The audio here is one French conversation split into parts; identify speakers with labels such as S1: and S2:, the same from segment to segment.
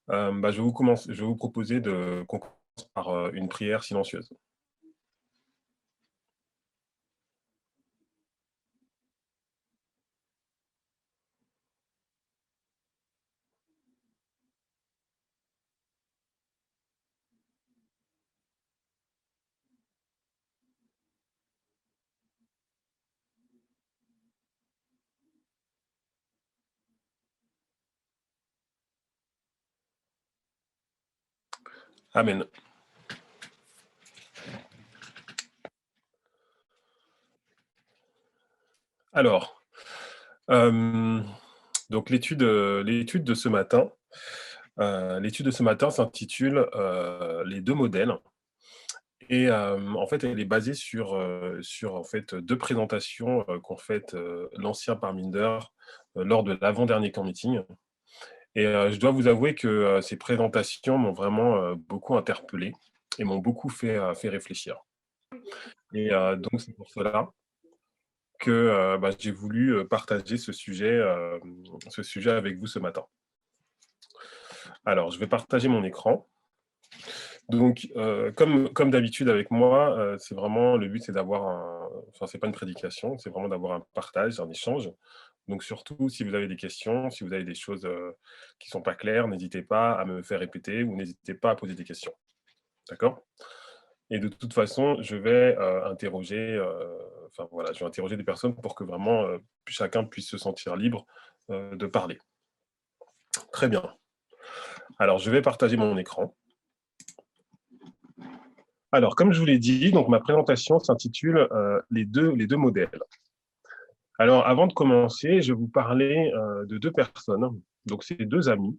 S1: Je vais vous proposer de qu'on commence par, une prière silencieuse. Amen. Alors, hem, donc l'étude de ce matin, s'intitule, «Les 2 modèles» et en fait, elle est basée sur en fait, 2 présentations, qu'ont faites, l'ancien Parminder, lors de l'avant-dernier camp meeting et je dois vous avouer que, ces présentations m'ont vraiment, beaucoup interpellé et m'ont beaucoup fait réfléchir et donc c'est pour cela que, j'ai voulu, partager ce sujet avec vous ce matin. Alors, je vais partager mon écran. Donc, comme d'habitude avec moi, c'est vraiment le but, c'est d'avoir c'est pas une prédication, c'est vraiment d'avoir un partage, un échange. Donc surtout, si vous avez des questions, si vous avez des choses, qui sont pas claires, n'hésitez pas à me faire répéter ou n'hésitez pas à poser des questions. D'accord? Et de toute façon, je vais, interroger, je vais interroger des personnes pour que vraiment, chacun puisse se sentir libre, de parler. Très bien. Alors je vais partager mon écran. Alors comme je vous l'ai dit, donc ma présentation s'intitule, «Les deux modèles». Alors avant de commencer, je vais vous parler, de 2 personnes. Donc c'est 2 amis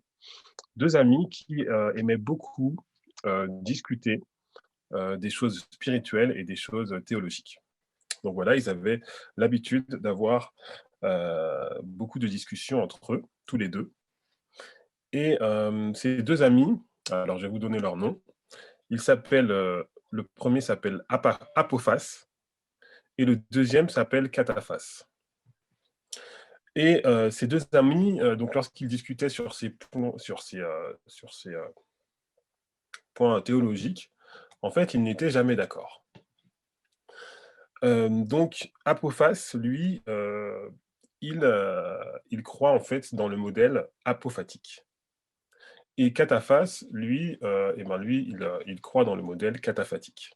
S1: qui, aimaient beaucoup, discuter, des choses spirituelles et des choses théologiques. Donc voilà, ils avaient l'habitude d'avoir, beaucoup de discussions entre eux, tous les 2. Et ces 2 amis, alors je vais vous donner leur nom. Ils s'appellent, le premier s'appelle Apophas et le deuxième s'appelle Cataphas. Et ces 2 amis, donc lorsqu'ils discutaient sur ces points théologiques, en fait, ils n'étaient jamais d'accord. Donc Apophas, lui, il croit en fait dans le modèle apophatique et Cataphas, lui, il croit dans le modèle cataphatique.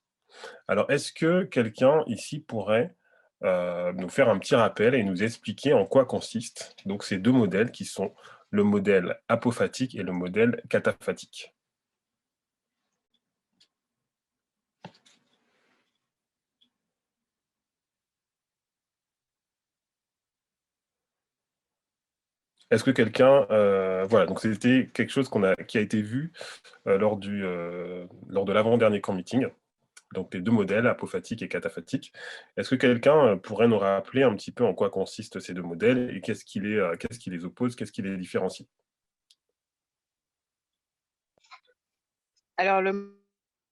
S1: Alors est-ce que quelqu'un ici pourrait, nous faire un petit rappel et nous expliquer en quoi consistent donc ces 2 modèles qui sont le modèle apophatique et le modèle cataphatique? Est-ce que quelqu'un, voilà, donc c'était quelque chose qui a été vu, lors de l'avant-dernier camp meeting, donc les 2 modèles, apophatique et cataphatique. Est-ce que quelqu'un, pourrait nous rappeler un petit peu en quoi consistent ces 2 modèles et qu'est-ce qui les oppose? Qu'est-ce qui les différencie?
S2: Alors le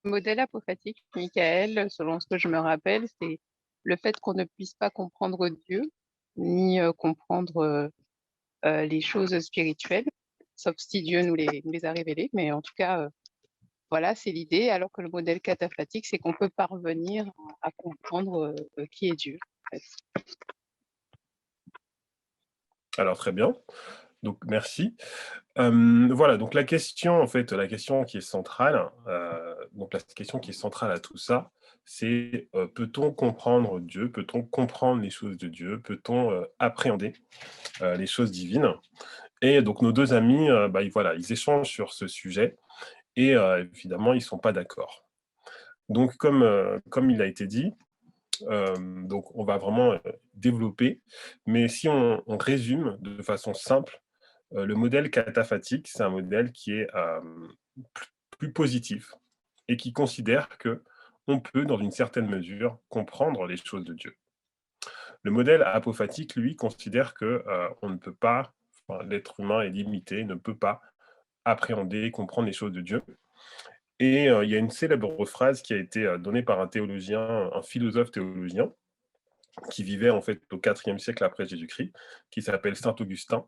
S2: modèle apophatique, Michael, selon ce que je me rappelle, c'est le fait qu'on ne puisse pas comprendre Dieu, ni, comprendre, les choses spirituelles, sauf si Dieu nous les a révélées, mais en tout cas, voilà, c'est l'idée. Alors que le modèle cataphatique, c'est qu'on peut parvenir à comprendre, qui est Dieu, en fait.
S1: Alors très bien, donc merci. Voilà, donc la question qui est centrale, donc la question qui est centrale à tout ça, c'est, peut-on comprendre Dieu? Peut-on comprendre les choses de Dieu? Peut-on, appréhender, les choses divines? Et donc nos 2 amis, ils échangent sur ce sujet et évidemment, ils sont pas d'accord. Donc comme il a été dit, donc on va vraiment, développer, mais si on résume de façon simple, le modèle cataphatique, c'est un modèle qui est, plus positif et qui considère que on peut, dans une certaine mesure, comprendre les choses de Dieu. Le modèle apophatique, lui, considère que, on ne peut pas, l'être humain est limité, ne peut pas appréhender, comprendre les choses de Dieu et il y a une célèbre phrase qui a été, donnée par un philosophe théologien qui vivait en fait au IVe siècle après Jésus-Christ, qui s'appelle saint Augustin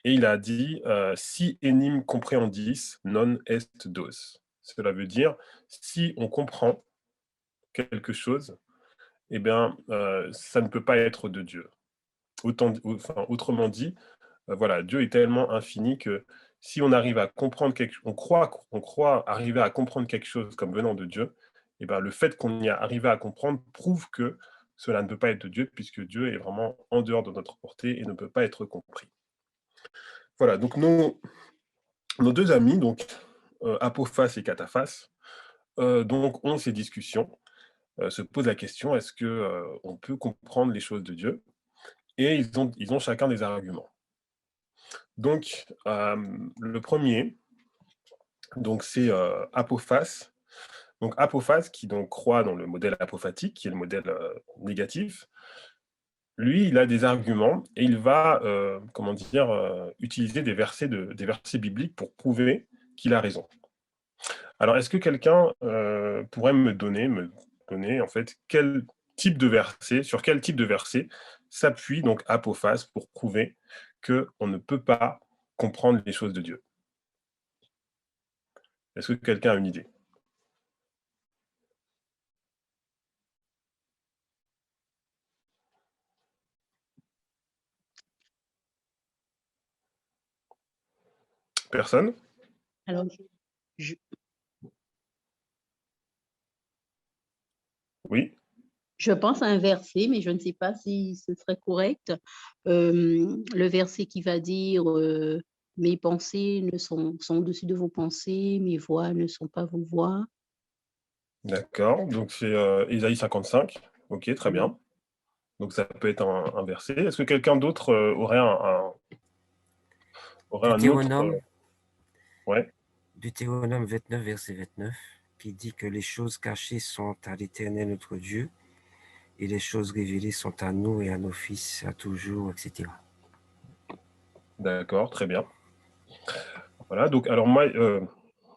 S1: et il a dit si enim comprehendis, non est dos. Cela veut dire si on comprend quelque chose, eh bien, ça ne peut pas être de Dieu. Autrement dit, voilà, Dieu est tellement infini que si on arrive à comprendre on croit arriver à comprendre quelque chose comme venant de Dieu, et ben, le fait qu'on y a arrivé à comprendre prouve que cela ne peut pas être de Dieu, puisque Dieu est vraiment en dehors de notre portée et ne peut pas être compris. Voilà, donc nos deux amis, donc Apophas et Cataphas, donc ont ces discussions, se posent la question, est-ce que on peut comprendre les choses de Dieu? Et ils ont chacun des arguments. Donc, le premier, donc c'est Apophas. Donc Apophas, qui donc croit dans le modèle apophatique, qui est le modèle négatif, lui, il a des arguments et il va, comment dire, utiliser des versets bibliques pour prouver qu'il a raison. Alors, est-ce que quelqu'un pourrait me donner en fait quel type de verset, sur quel type de verset s'appuie donc Apophas pour prouver que on ne peut pas comprendre les choses de Dieu? Est-ce que quelqu'un a une idée? Personne?
S3: Alors, je,
S1: Oui?
S3: je pense à un verset, mais je ne sais pas si ce serait correct. Le verset qui va dire mes pensées sont au-dessus de vos pensées, mes voix ne sont pas vos voix.
S1: D'accord, donc c'est Ésaïe 55. Ok, très
S3: Oui.
S1: bien. Donc ça peut être un verset. Est-ce que quelqu'un d'autre aurait un autre
S4: Deutéronome,
S1: ouais,
S4: Deutéronome 29, verset 29, qui dit que les choses cachées sont à l'Éternel notre Dieu, et les choses révélées sont à nous et à nos fils, à toujours, etc.
S1: d'accord, très bien. Voilà, donc alors moi,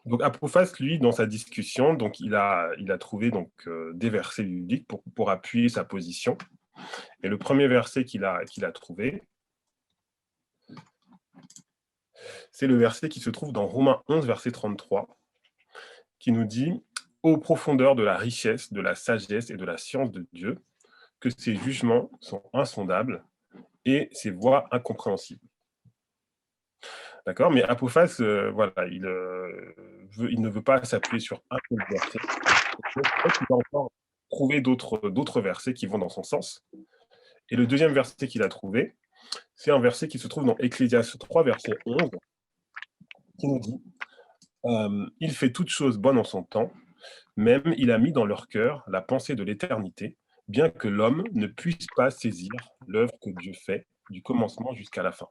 S1: donc Apophas, lui, dans sa discussion, donc il a trouvé donc des versets bibliques pour appuyer sa position. Et le premier verset qu'il a trouvé, c'est le verset qui se trouve dans Romains 11, verset 33, qui nous dit aux profondeurs de la richesse, de la sagesse et de la science de Dieu, que ses jugements sont insondables et ses voies incompréhensibles. D'accord? Mais Apophas, voilà, il ne veut pas s'appuyer sur un seul verset. Donc, en fait, il va encore trouver d'autres versets qui vont dans son sens. Et le deuxième verset qu'il a trouvé, c'est un verset qui se trouve dans Ecclésiaste 3, verset 11, qui nous dit il fait toutes choses bonnes en son temps, même il a mis dans leur cœur la pensée de l'éternité, bien que l'homme ne puisse pas saisir l'œuvre que Dieu fait du commencement jusqu'à la fin.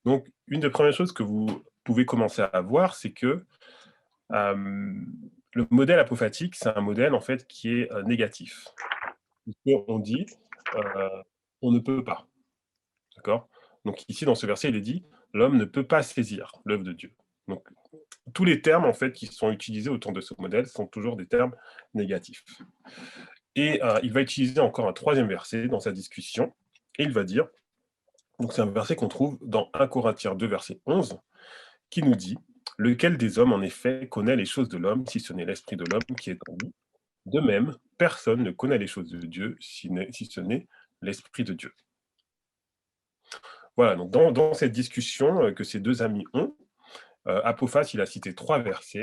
S1: Donc, une des premières choses que vous pouvez commencer à voir, c'est que le modèle apophatique, c'est un modèle en fait qui est négatif. On dit on ne peut pas. D'accord? Donc ici, dans ce verset, il est dit l'homme ne peut pas saisir l'œuvre de Dieu. Donc tous les termes en fait qui sont utilisés autour de ce modèle sont toujours des termes négatifs. Et il va utiliser encore un troisième verset dans sa discussion, et il va dire, donc c'est un verset qu'on trouve dans 1 Corinthiens 2, verset 11, qui nous dit lequel des hommes en effet connaît les choses de l'homme si ce n'est l'esprit de l'homme qui est en lui? De même, personne ne connaît les choses de Dieu si ce n'est l'esprit de Dieu. Voilà, donc dans cette discussion que ces deux amis ont, Apophas, il a cité 3 versets.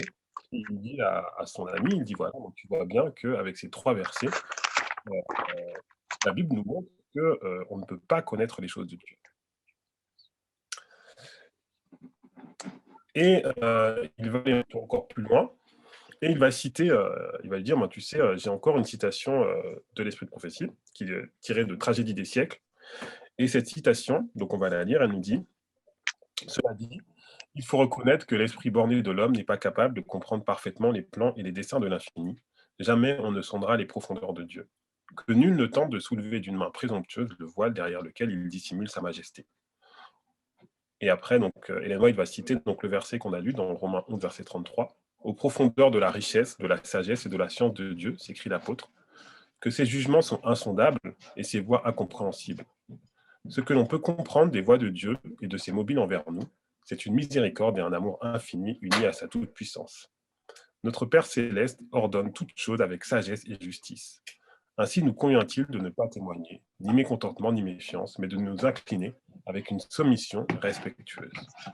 S1: Il dit à son ami, il dit voilà, donc tu vois bien qu'avec ces 3 versets, heu, la Bible nous montre que, on ne peut pas connaître les choses de Dieu. Et il va aller encore plus loin et il va citer, il va dire: «Moi, tu sais, j'ai encore une citation, de l'Esprit de prophétie qui est tirée de Tragédie des siècles». Et cette citation, donc on va la lire, elle nous dit: «Cela dit, il faut reconnaître que l'esprit borné de l'homme n'est pas capable de comprendre parfaitement les plans et les desseins de l'infini. Jamais on ne sondera les profondeurs de Dieu. Que nul ne tente de soulever d'une main présomptueuse le voile derrière lequel il dissimule sa majesté.» Et après, donc, Ellen White va citer donc, le verset qu'on a lu dans Romains 11, verset 33. Aux profondeurs de la richesse, de la sagesse et de la science de Dieu, s'écrit l'apôtre, que ses jugements sont insondables et ses voies incompréhensibles. Ce que l'on peut comprendre des voies de Dieu et de ses mobiles envers nous, c'est une miséricorde et un amour infini unis à sa toute-puissance. Notre Père céleste ordonne toutes choses avec sagesse et justice. Ainsi nous convient-il de ne pas témoigner, ni mécontentement ni méfiance, mais de nous incliner avec une soumission respectueuse.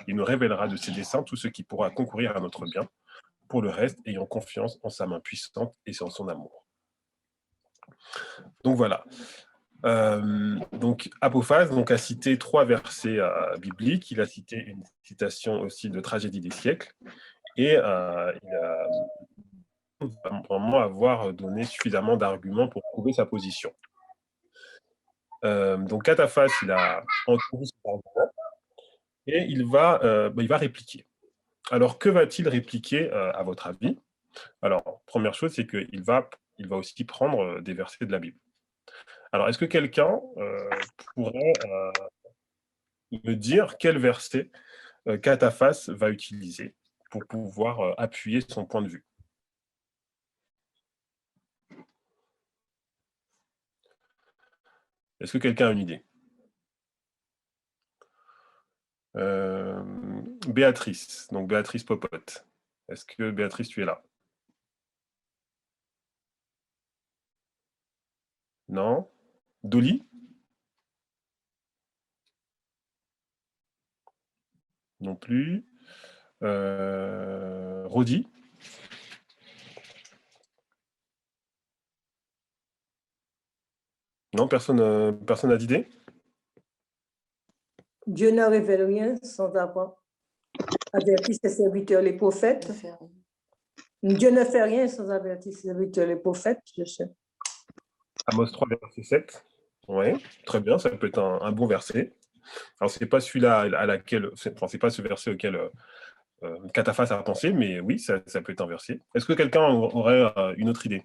S1: Il nous révélera de ses desseins tout ce qui pourra concourir à notre bien, pour le reste, ayant confiance en sa main puissante et en son amour. Donc voilà. Donc Apophase a cité 3 versets bibliques. Il a cité une citation aussi de Tragédie des siècles, et il a vraiment avoir donné suffisamment d'arguments pour prouver sa position. Donc Cataphas, il a entendu cet argument et il va répliquer. Alors, que va-t-il répliquer à votre avis? Alors, première chose, c'est qu'il va aussi prendre des versets de la Bible. Alors, est-ce que quelqu'un pourrait me dire quel verset Cataphas va utiliser pour pouvoir appuyer son point de vue? Est-ce que quelqu'un a une idée? Béatrice, donc Béatrice Popote. Est-ce que Béatrice, tu es là? Non? Dolly? Non plus. Rodi? Non, personne n'a d'idée?
S5: Dieu ne révèle rien sans avoir averti ses serviteurs, les prophètes. Dieu ne fait rien sans avertir ses serviteurs, les prophètes, je sais.
S1: Amos 3, verset 7. Oui, très bien, ça peut être un bon verset. Alors, c'est pas celui-là c'est pas ce verset auquel Cataphas a pensé, mais oui, ça peut être un verset. Est-ce que quelqu'un aurait une autre idée?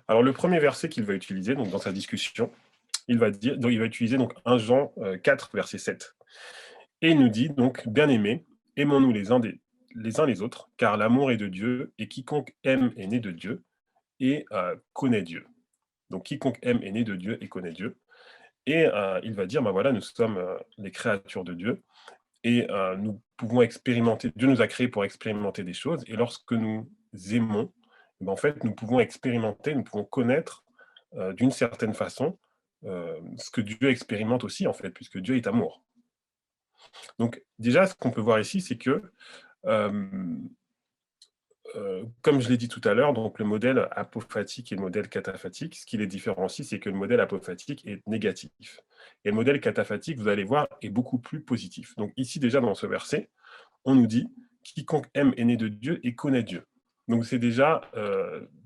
S1: Alors, le premier verset qu'il va utiliser donc, dans sa discussion, il va utiliser donc 1 Jean 4, verset 7. Et il nous dit donc, bien-aimés, aimons-nous les uns les autres, car l'amour est de Dieu, et quiconque aime est né de Dieu et connaît Dieu. Donc, quiconque aime est né de Dieu et connaît Dieu. Et il va dire, voilà, nous sommes les créatures de Dieu, et nous pouvons expérimenter, Dieu nous a créés pour expérimenter des choses, et lorsque nous aimons, en fait, nous pouvons expérimenter, nous pouvons connaître d'une certaine façon ce que Dieu expérimente aussi, en fait, puisque Dieu est amour. Donc, déjà, ce qu'on peut voir ici, c'est que, comme je l'ai dit tout à l'heure, donc le modèle apophatique et le modèle cataphatique, ce qui les différencie, c'est que le modèle apophatique est négatif. Et le modèle cataphatique, vous allez voir, est beaucoup plus positif. Donc ici, déjà, dans ce verset, on nous dit « Quiconque aime est né de Dieu et connaît Dieu ». Donc c'est déjà,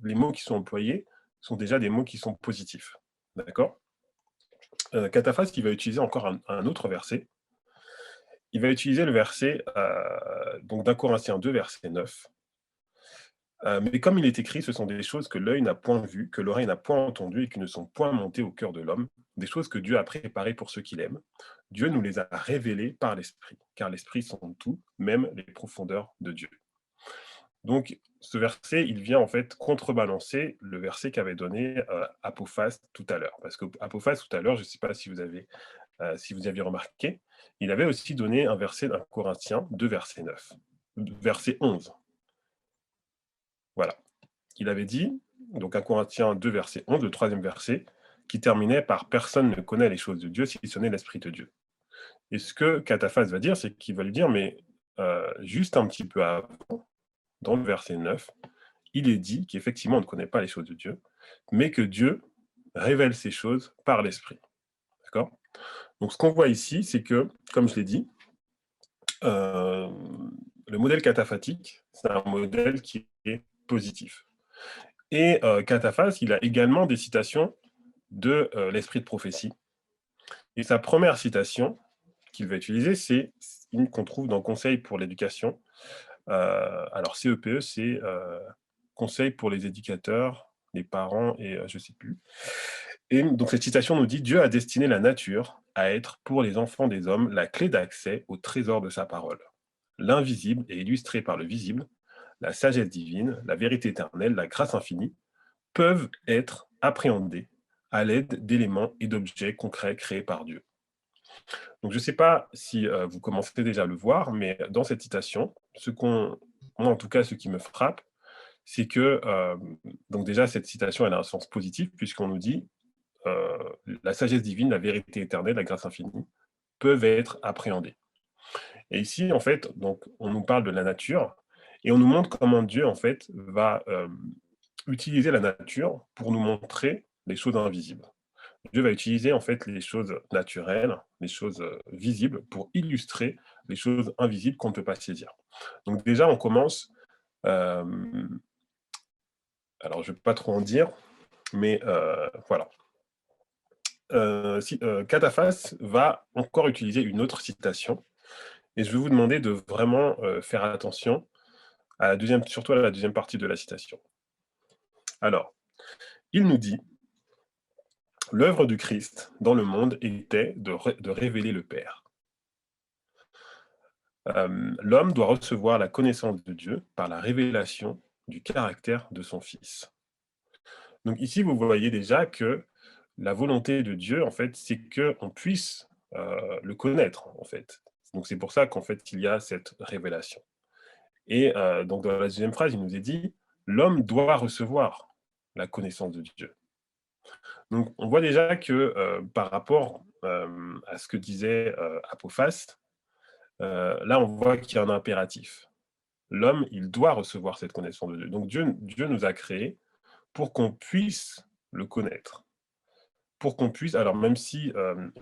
S1: les mots qui sont employés sont déjà des mots qui sont positifs. D'accord? Cataphas, il va utiliser encore un autre verset. Il va utiliser le verset donc d'un Corinthiens 2, verset 9. Mais comme il est écrit, ce sont des choses que l'œil n'a point vues, que l'oreille n'a point entendues et qui ne sont point montées au cœur de l'homme, des choses que Dieu a préparées pour ceux qu'il aime. Dieu nous les a révélées par l'Esprit, car l'Esprit sonde tout, même les profondeurs de Dieu. Donc, ce verset, il vient en fait contrebalancer le verset qu'avait donné Apophas tout à l'heure. Parce qu'Apophas tout à l'heure, je ne sais pas si vous aviez remarqué, il avait aussi donné un verset d'un Corinthiens 2, verset 9, verset 11. Voilà. Il avait dit, donc 1 Corinthiens 2, verset 11, le 3e verset, qui terminait par « Personne ne connaît les choses de Dieu si ce n'est l'Esprit de Dieu ». Et ce que Cataphas va dire, c'est qu'il va lui dire, mais juste un petit peu avant, dans le verset 9, il est dit qu'effectivement, on ne connaît pas les choses de Dieu, mais que Dieu révèle ces choses par l'Esprit. D'accord? Donc, ce qu'on voit ici, c'est que, comme je l'ai dit, le modèle cataphatique, c'est un modèle qui est positif. Et Cataphas, il a également des citations de l'esprit de prophétie. Et sa première citation qu'il va utiliser, c'est une qu'on trouve dans Conseil pour l'éducation. Alors, CEPE, c'est Conseil pour les éducateurs, les parents et je ne sais plus. Et donc, cette citation nous dit « Dieu a destiné la nature à être pour les enfants des hommes la clé d'accès au trésor de sa parole. L'invisible est illustré par le visible, la sagesse divine, la vérité éternelle, la grâce infinie, peuvent être appréhendés à l'aide d'éléments et d'objets concrets créés par Dieu. Donc, je ne sais pas si vous commencez déjà à le voir, mais dans cette citation, moi en tout cas, ce qui me frappe, c'est que, donc déjà, cette citation, elle a un sens positif, puisqu'on nous dit la sagesse divine, la vérité éternelle, la grâce infinie, peuvent être appréhendées. Et ici, en fait, donc, on nous parle de la nature, et on nous montre comment Dieu, en fait, va utiliser la nature pour nous montrer les choses invisibles. Dieu va utiliser en fait les choses naturelles, les choses visibles pour illustrer les choses invisibles qu'on ne peut pas saisir. Donc déjà, on commence, alors je ne vais pas trop en dire, mais voilà. Cataphas va encore utiliser une autre citation, et je vais vous demander de vraiment faire attention, surtout à la deuxième partie de la citation. Alors, il nous dit: l'œuvre du Christ dans le monde était de révéler le Père. L'homme doit recevoir la connaissance de Dieu par la révélation du caractère de son Fils. Donc ici, vous voyez déjà que la volonté de Dieu, en fait, c'est qu'on puisse le connaître, en fait. Donc c'est pour ça qu'en fait, il y a cette révélation. Et donc dans la deuxième phrase, il nous est dit, l'homme doit recevoir la connaissance de Dieu. Donc on voit déjà que par rapport à ce que disait Apophas, là on voit qu'il y a un impératif. L'homme, il doit recevoir cette connaissance de Dieu. Donc Dieu nous a créés pour qu'on puisse le connaître. Pour qu'on puisse, alors même si,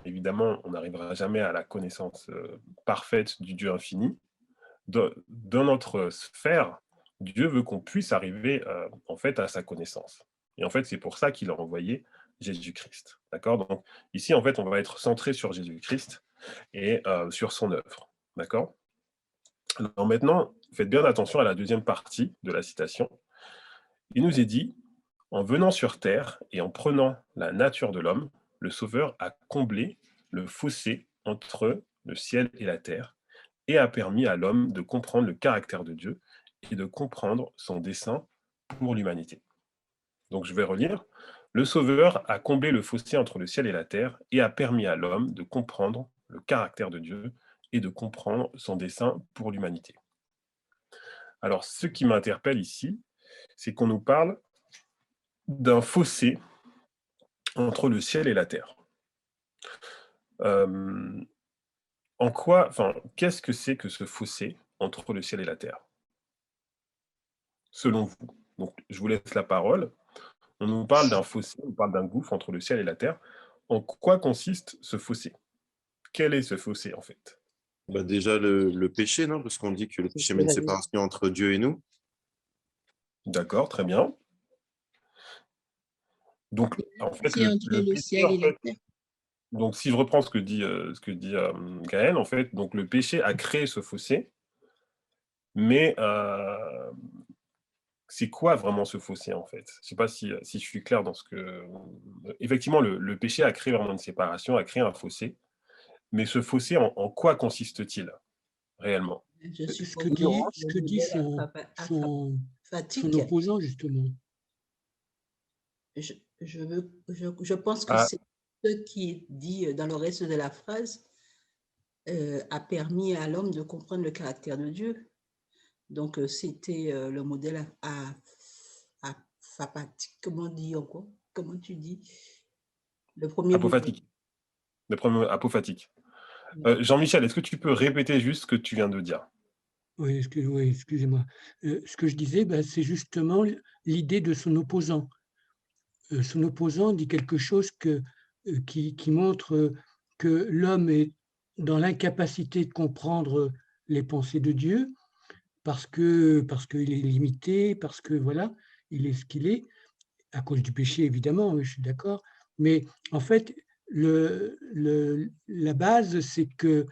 S1: évidemment, on n'arrivera jamais à la connaissance parfaite du Dieu infini, dans notre sphère, Dieu veut qu'on puisse arriver en fait à sa connaissance. Et en fait, c'est pour ça qu'il a envoyé Jésus-Christ. D'accord? Donc ici, en fait, on va être centré sur Jésus-Christ et sur son œuvre. D'accord? Alors maintenant, faites bien attention à la deuxième partie de la citation. Il nous est dit, en venant sur terre et en prenant la nature de l'homme, le Sauveur a comblé le fossé entre le ciel et la terre et a permis à l'homme de comprendre le caractère de Dieu et de comprendre son dessein pour l'humanité. Donc je vais relire. Le Sauveur a comblé le fossé entre le ciel et la terre et a permis à l'homme de comprendre le caractère de Dieu et de comprendre son dessein pour l'humanité. Alors, ce qui m'interpelle ici, c'est qu'on nous parle d'un fossé entre le ciel et la terre. Qu'est-ce que c'est que ce fossé entre le ciel et la terre, selon vous? Donc, je vous laisse la parole. On nous parle d'un fossé, on parle d'un gouffre entre le ciel et la terre. En quoi consiste ce fossé? Quel est ce fossé, en fait?
S6: Bah déjà, le péché, non? Parce qu'on dit que le péché met une séparation entre Dieu et nous.
S1: D'accord, très bien. Donc, en fait,
S3: C'est entre le
S1: péché,
S3: ciel
S1: en
S3: et la
S1: fait,
S3: terre.
S1: donc si je reprends ce que dit Gaël, en fait, donc le péché a créé ce fossé, mais c'est quoi vraiment ce fossé, en fait? Je ne sais pas si je suis clair dans ce que... Effectivement, le péché a créé vraiment une séparation, a créé un fossé, mais ce fossé, en quoi consiste-t-il réellement?
S3: Je
S7: Ce
S3: suppose
S7: que dit son opposant, justement.
S3: je pense que
S1: Ah,
S3: c'est ce qui est dit dans le reste de la phrase a permis à l'homme de comprendre le caractère de Dieu. Donc, c'était le modèle apophatique. Comment on dit encore? Comment tu dis? Le premier modèle.
S1: apophatique. Le premier apophatique. Jean-Michel, est-ce que tu peux répéter juste ce que tu viens de dire?
S7: Oui, excusez-moi. Ce que je disais, c'est justement l'idée de son opposant. Son opposant dit quelque chose qui montre que l'homme est dans l'incapacité de comprendre les pensées de Dieu parce qu'il est limité, parce que voilà, il est ce qu'il est, à cause du péché évidemment, oui, je suis d'accord. Mais en fait, la base, c'est que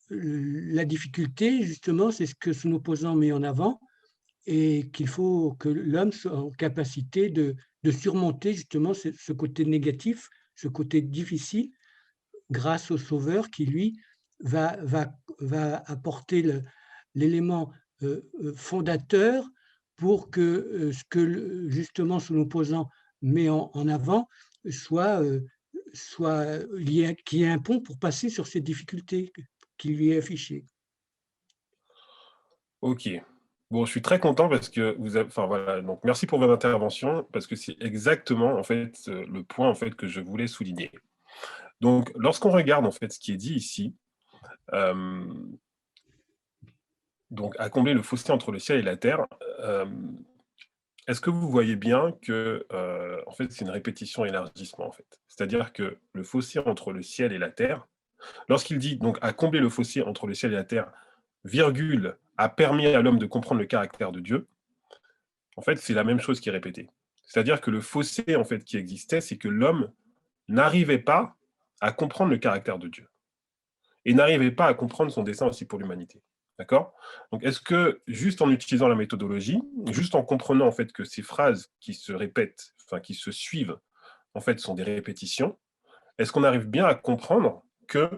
S7: la difficulté, justement, c'est ce que son opposant met en avant, et qu'il faut que l'homme soit en capacité de surmonter justement ce côté négatif, ce côté difficile, grâce au Sauveur qui, lui, va apporter l'élément fondateur pour que ce que justement son opposant met en avant soit qu'il y ait un pont pour passer sur ces difficultés qui lui est affichées.
S1: Ok. Bon, je suis très content parce que vous avez, enfin voilà, donc merci pour votre intervention parce que c'est exactement en fait le point en fait que je voulais souligner. Donc, lorsqu'on regarde en fait ce qui est dit ici, donc à combler le fossé entre le ciel et la terre, est-ce que vous voyez bien que en fait c'est une répétition élargissement en fait, c'est-à-dire que le fossé entre le ciel et la terre, lorsqu'il dit donc à combler le fossé entre le ciel et la terre, virgule, a permis à l'homme de comprendre le caractère de Dieu. En fait, c'est la même chose qui est répétée. C'est-à-dire que le fossé en fait qui existait, c'est que l'homme n'arrivait pas à comprendre le caractère de Dieu et n'arrivait pas à comprendre son dessein aussi pour l'humanité. D'accord? Donc, est-ce que juste en utilisant la méthodologie, juste en comprenant en fait que ces phrases qui se répètent, enfin qui se suivent, en fait, sont des répétitions, est-ce qu'on arrive bien à comprendre que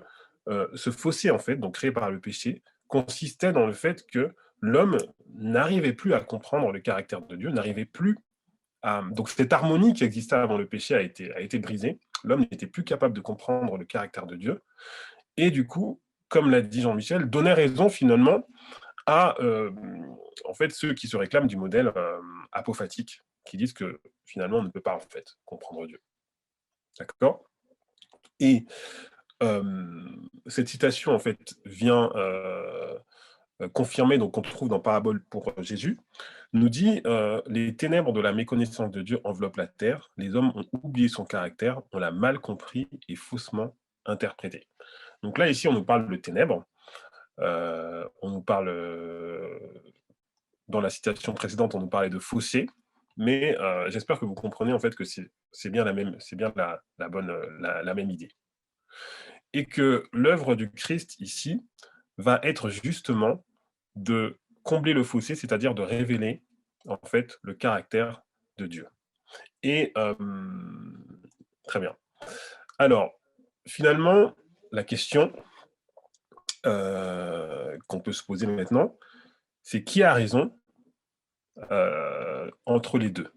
S1: ce fossé en fait, donc créé par le péché, consistait dans le fait que l'homme n'arrivait plus à comprendre le caractère de Dieu, n'arrivait plus à... Donc cette harmonie qui existait avant le péché a été brisée, l'homme n'était plus capable de comprendre le caractère de Dieu, et du coup, comme l'a dit Jean-Michel, donnait raison finalement à en fait, ceux qui se réclament du modèle apophatique, qui disent que finalement on ne peut pas en fait comprendre Dieu. D'accord? Et cette citation en fait vient confirmer, donc qu'on trouve dans Parabole pour Jésus, nous dit les ténèbres de la méconnaissance de Dieu enveloppent la terre, les hommes ont oublié son caractère, on l'a mal compris et faussement interprété. Donc là, ici, on nous parle de ténèbres, on nous parle, dans la citation précédente, on nous parlait de fossé, mais j'espère que vous comprenez en fait que c'est bien la même, c'est bien la bonne, la même idée. Et que l'œuvre du Christ ici va être justement de combler le fossé, c'est-à-dire de révéler en fait le caractère de Dieu. Et très bien. Alors, finalement, la question qu'on peut se poser maintenant, c'est qui a raison entre les deux.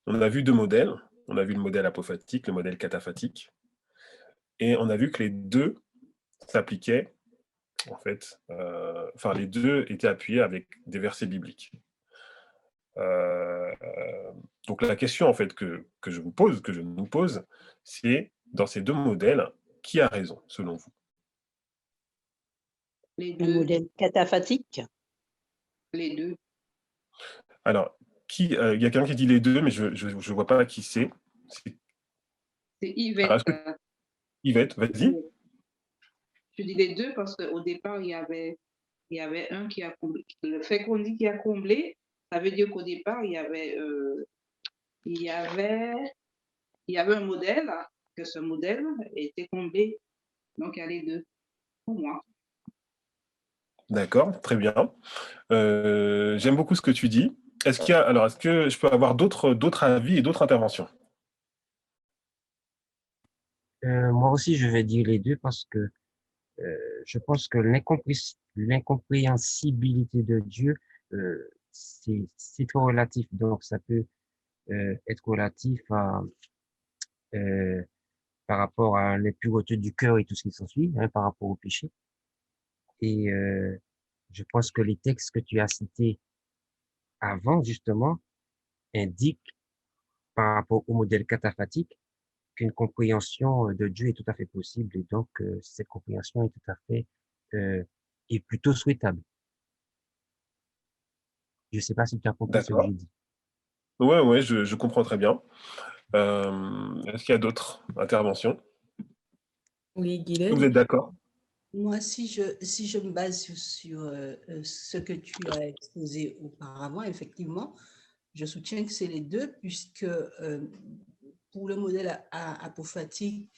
S1: On a vu deux modèles. On a vu le modèle apophatique, le modèle cataphatique. Et on a vu que les deux s'appliquaient, en fait, enfin, les deux étaient appuyés avec des versets bibliques. Donc la question, en fait, que je vous pose, que je nous pose, c'est, dans ces deux modèles, qui a raison, selon vous?
S2: Les
S3: Un
S2: deux.
S3: modèle cataphatique.
S2: Les deux.
S1: Alors, il y a quelqu'un qui dit les deux, mais je ne vois pas qui c'est.
S2: C'est Yvette.
S1: Yvette, vas-y.
S2: Je dis les deux parce qu'au départ, il y avait un qui a comblé. Le fait qu'on dit qu'il a comblé, ça veut dire qu'au départ, il y avait un modèle, que ce modèle était comblé. Donc, il y a les deux, pour moi.
S1: D'accord, très bien. J'aime beaucoup ce que tu dis. Est-ce que je peux avoir d'autres avis et d'autres interventions?
S4: Moi aussi, je vais dire les deux parce que je pense que l'incompréhensibilité de Dieu, c'est trop relatif. Donc, ça peut être relatif par rapport à l'impureté du cœur et tout ce qui s'ensuit, hein, par rapport au péché. Et je pense que les textes que tu as cités avant, justement, indiquent par rapport au modèle cataphatique qu'une compréhension de Dieu est tout à fait possible et donc cette compréhension est tout à fait est plutôt souhaitable. Je ne sais pas si tu as compris ce que j'ai dit.
S1: Ouais, je comprends très bien. Est-ce qu'il y a d'autres interventions?
S5: Oui,
S1: Est-ce que
S5: Guylaine.
S1: vous êtes d'accord?
S8: Moi, si je me base sur ce que tu as exposé auparavant, effectivement, je soutiens que c'est les deux, puisque pour le modèle apophatique,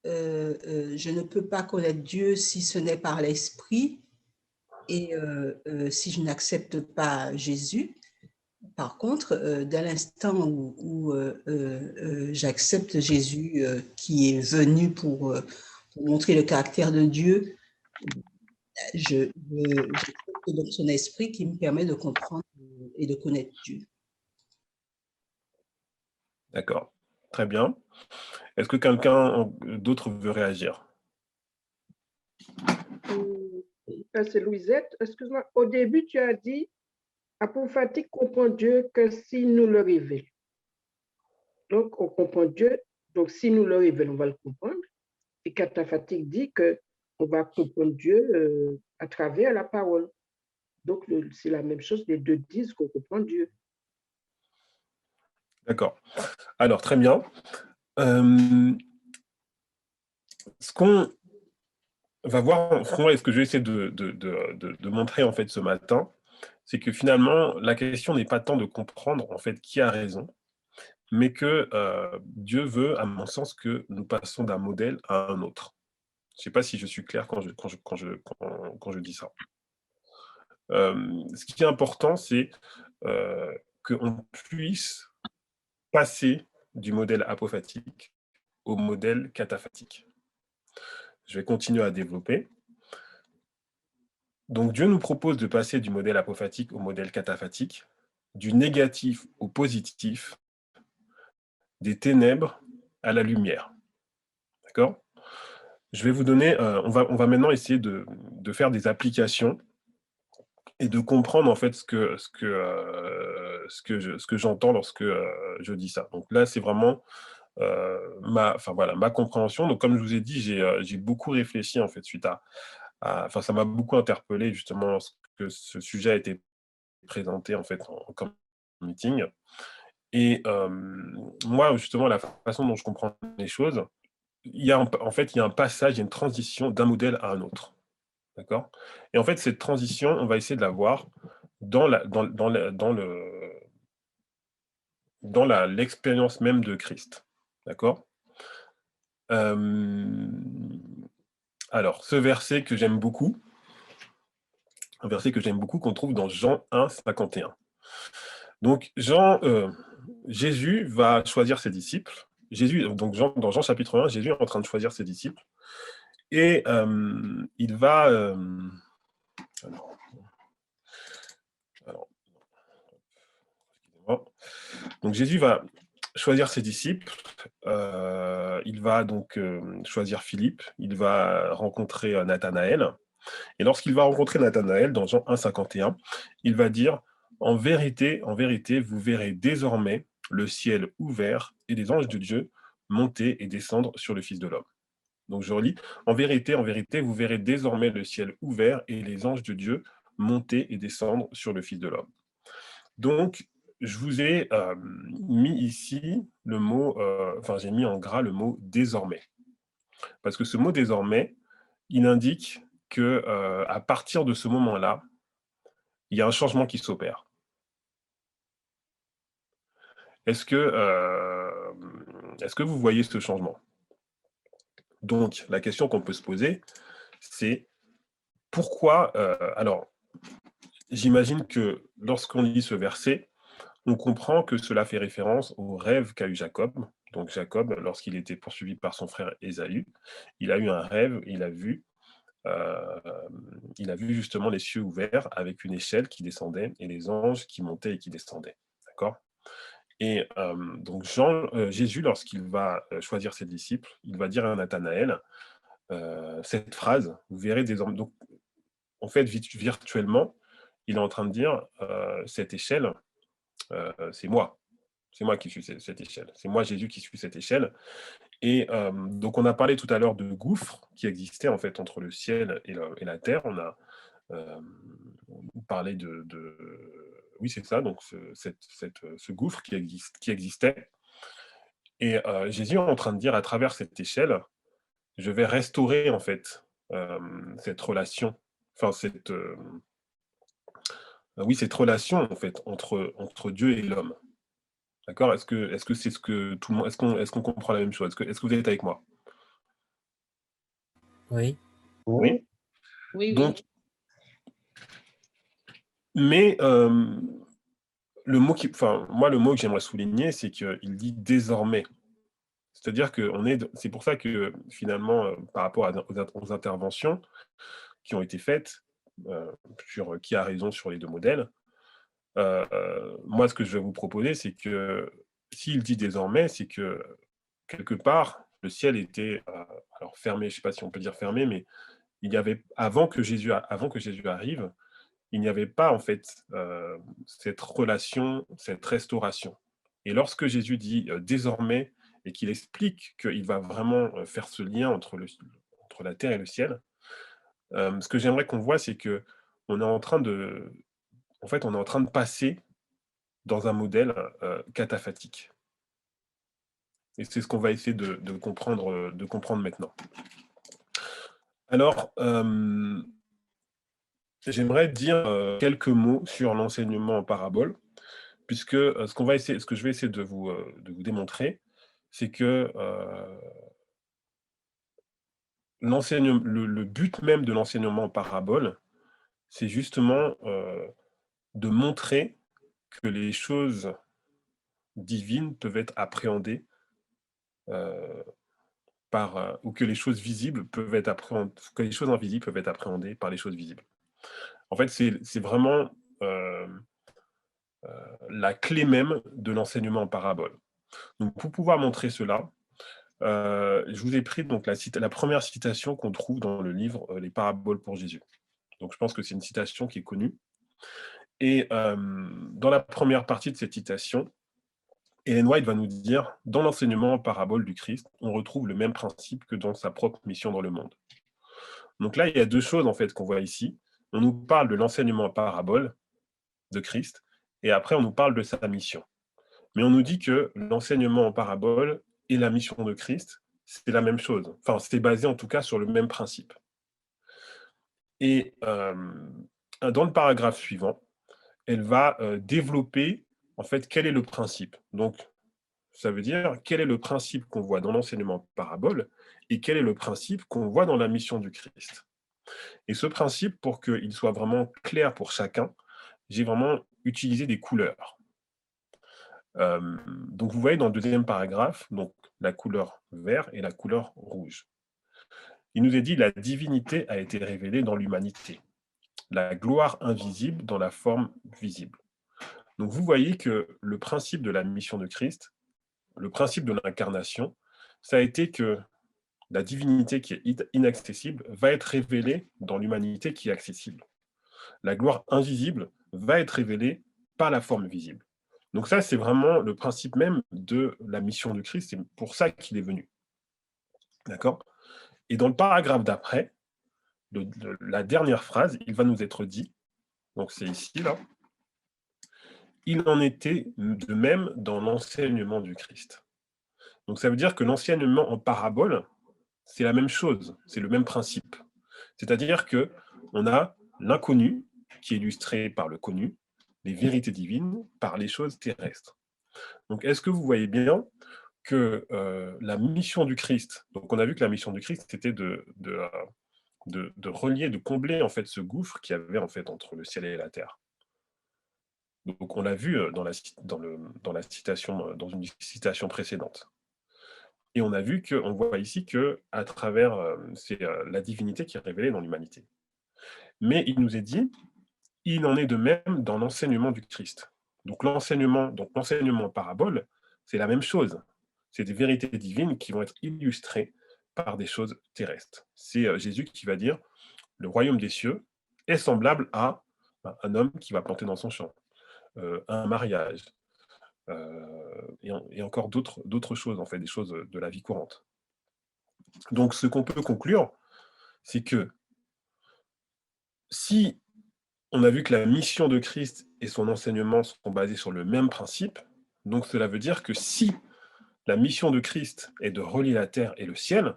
S8: je ne peux pas connaître Dieu si ce n'est par l'esprit et si je n'accepte pas Jésus. Par contre, dès l'instant où j'accepte Jésus qui est venu pour montrer le caractère de Dieu, j'accepte et donc son esprit qui me permet de comprendre et de connaître Dieu.
S1: D'accord. Très bien. Est-ce que quelqu'un d'autre veut réagir?
S9: C'est Louisette. Excuse-moi. Au début, tu as dit apophatique comprend Dieu que s'il nous le révèle. Donc, on comprend Dieu. Donc, s'il nous le révèle, on va le comprendre. Et cataphatique dit qu'on va comprendre Dieu à travers la parole. Donc, c'est la même chose. Les deux disent qu'on comprend Dieu.
S1: D'accord. Alors, très bien. Ce qu'on va voir, ce que je vais essayer de montrer en fait ce matin, c'est que finalement, la question n'est pas tant de comprendre en fait qui a raison, mais que Dieu veut, à mon sens, que nous passons d'un modèle à un autre. Je ne sais pas si je suis clair quand je dis ça. Ce qui est important, c'est qu'on puisse passer du modèle apophatique au modèle cataphatique. Je vais continuer à développer. Donc Dieu nous propose de passer du modèle apophatique au modèle cataphatique, du négatif au positif, des ténèbres à la lumière. D'accord ? Je vais vous donner, on va maintenant essayer de faire des applications et de comprendre en fait ce que j'entends lorsque je dis ça. Donc là, c'est vraiment ma compréhension. Donc comme je vous ai dit, j'ai beaucoup réfléchi en fait suite ça m'a beaucoup interpellé justement lorsque ce sujet a été présenté en fait comme meeting. Et moi, justement, la façon dont je comprends les choses, il y a un passage, il y a une transition d'un modèle à un autre. D'accord ? Et en fait, cette transition, on va essayer de la voir dans l'expérience même de Christ. D'accord ? Alors, ce verset que j'aime beaucoup, un verset que j'aime beaucoup, qu'on trouve dans Jean 1, 51. Donc, Jésus va choisir ses disciples. Dans Jean chapitre 1, Jésus est en train de choisir ses disciples. Et il va... donc, Jésus va choisir ses disciples. Il va donc choisir Philippe. Il va rencontrer Nathanaël. Et lorsqu'il va rencontrer Nathanaël, dans Jean 1, 51, il va dire « En vérité, vous verrez désormais le ciel ouvert et les anges de Dieu monter et descendre sur le Fils de l'homme. » Donc je relis « En vérité, vous verrez désormais le ciel ouvert et les anges de Dieu monter et descendre sur le Fils de l'homme. » Donc, je vous ai mis ici le mot, j'ai mis en gras le mot « désormais ». Parce que ce mot « désormais », il indique que à partir de ce moment-là, il y a un changement qui s'opère. Est-ce que vous voyez ce changement? Donc, la question qu'on peut se poser, c'est pourquoi... alors, j'imagine que lorsqu'on lit ce verset, on comprend que cela fait référence au rêve qu'a eu Jacob. Donc Jacob, lorsqu'il était poursuivi par son frère Ésaü, il a eu un rêve, il a vu justement les cieux ouverts avec une échelle qui descendait et les anges qui montaient et qui descendaient. D'accord ? Et donc Jésus, lorsqu'il va choisir ses disciples, il va dire à Nathanaël cette phrase, vous verrez désormais. Donc, en fait, virtuellement, il est en train de dire cette échelle, c'est moi. C'est moi qui suis cette échelle. C'est moi, Jésus, qui suis cette échelle. Et donc, on a parlé tout à l'heure de gouffre qui existait en fait entre le ciel et la terre. On a parlé oui, c'est ça, donc ce gouffre qui existait. Et Jésus est en train de dire, à travers cette échelle, je vais restaurer en fait cette relation, cette relation en fait entre Dieu et l'homme. D'accord ? Est-ce que c'est ce que tout le monde... Est-ce qu'on comprend la même chose ? Est-ce que vous êtes avec moi ?
S4: Oui.
S1: Oui.
S3: Oui,
S1: Donc, mais le mot que j'aimerais souligner, c'est qu'il dit désormais. C'est-à-dire que c'est pour ça que finalement, par rapport aux interventions qui ont été faites, sur qui a raison sur les deux modèles. Moi, ce que je vais vous proposer, c'est que s'il dit désormais, c'est que quelque part, le ciel était alors fermé, je ne sais pas si on peut dire fermé, mais il y avait, avant que Jésus arrive, il n'y avait pas en fait cette relation, cette restauration. Et lorsque Jésus dit désormais, et qu'il explique qu'il va vraiment faire ce lien entre la terre et le ciel, ce que j'aimerais qu'on voit, c'est que on est en train de passer dans un modèle cataphatique. Et c'est ce qu'on va essayer de comprendre maintenant. Alors, j'aimerais dire quelques mots sur l'enseignement en parabole, puisque ce que je vais essayer de vous démontrer, c'est que le but même de l'enseignement en parabole, c'est justement de montrer que les choses divines peuvent être appréhendées ou que les choses visibles peuvent être appréhendées, que les choses invisibles peuvent être appréhendées par les choses visibles. En fait, c'est vraiment la clé même de l'enseignement en parabole. Donc, pour pouvoir montrer cela, je vous ai pris donc la première citation qu'on trouve dans le livre Les paraboles pour Jésus. Donc, je pense que c'est une citation qui est connue. Et dans la première partie de cette citation, Ellen White va nous dire, dans l'enseignement en parabole du Christ, on retrouve le même principe que dans sa propre mission dans le monde. Donc là, il y a deux choses en fait qu'on voit ici. On nous parle de l'enseignement en parabole de Christ, et après on nous parle de sa mission. Mais on nous dit que l'enseignement en parabole et la mission de Christ, c'est la même chose. Enfin, c'est basé en tout cas sur le même principe. Et dans le paragraphe suivant, elle va développer en fait quel est le principe. Donc, ça veut dire quel est le principe qu'on voit dans l'enseignement en parabole et quel est le principe qu'on voit dans la mission du Christ. Et ce principe, pour qu'il soit vraiment clair pour chacun, j'ai vraiment utilisé des couleurs. Donc, vous voyez dans le deuxième paragraphe, donc, la couleur vert et la couleur rouge. Il nous est dit « La divinité a été révélée dans l'humanité, la gloire invisible dans la forme visible ». Donc, vous voyez que le principe de la mission de Christ, le principe de l'incarnation, ça a été que la divinité qui est inaccessible va être révélée dans l'humanité qui est accessible. La gloire invisible va être révélée par la forme visible. Donc ça, c'est vraiment le principe même de la mission de Christ, c'est pour ça qu'il est venu. D'accord ? Et dans le paragraphe d'après, la dernière phrase, il va nous être dit, donc c'est ici, là, il en était de même dans l'enseignement du Christ. Donc ça veut dire que l'enseignement en parabole, c'est la même chose, c'est le même principe. C'est-à-dire qu'on a l'inconnu qui est illustré par le connu, les vérités divines par les choses terrestres. Donc est-ce que vous voyez bien que la mission du Christ, donc on a vu que la mission du Christ, c'était de relier, de combler en fait ce gouffre qu'il y avait en fait entre le ciel et la terre. Donc on l'a vu dans une citation précédente. Et on a vu on voit ici que à travers c'est la divinité qui est révélée dans l'humanité. Mais il nous est dit, il en est de même dans l'enseignement du Christ. Donc l'enseignement en parabole, c'est la même chose. C'est des vérités divines qui vont être illustrées par des choses terrestres. C'est Jésus qui va dire, le royaume des cieux est semblable à un homme qui va planter dans son champ, un mariage, et encore d'autres choses, en fait, des choses de la vie courante. Donc, ce qu'on peut conclure, c'est que si on a vu que la mission de Christ et son enseignement sont basés sur le même principe, donc cela veut dire que si la mission de Christ est de relier la terre et le ciel,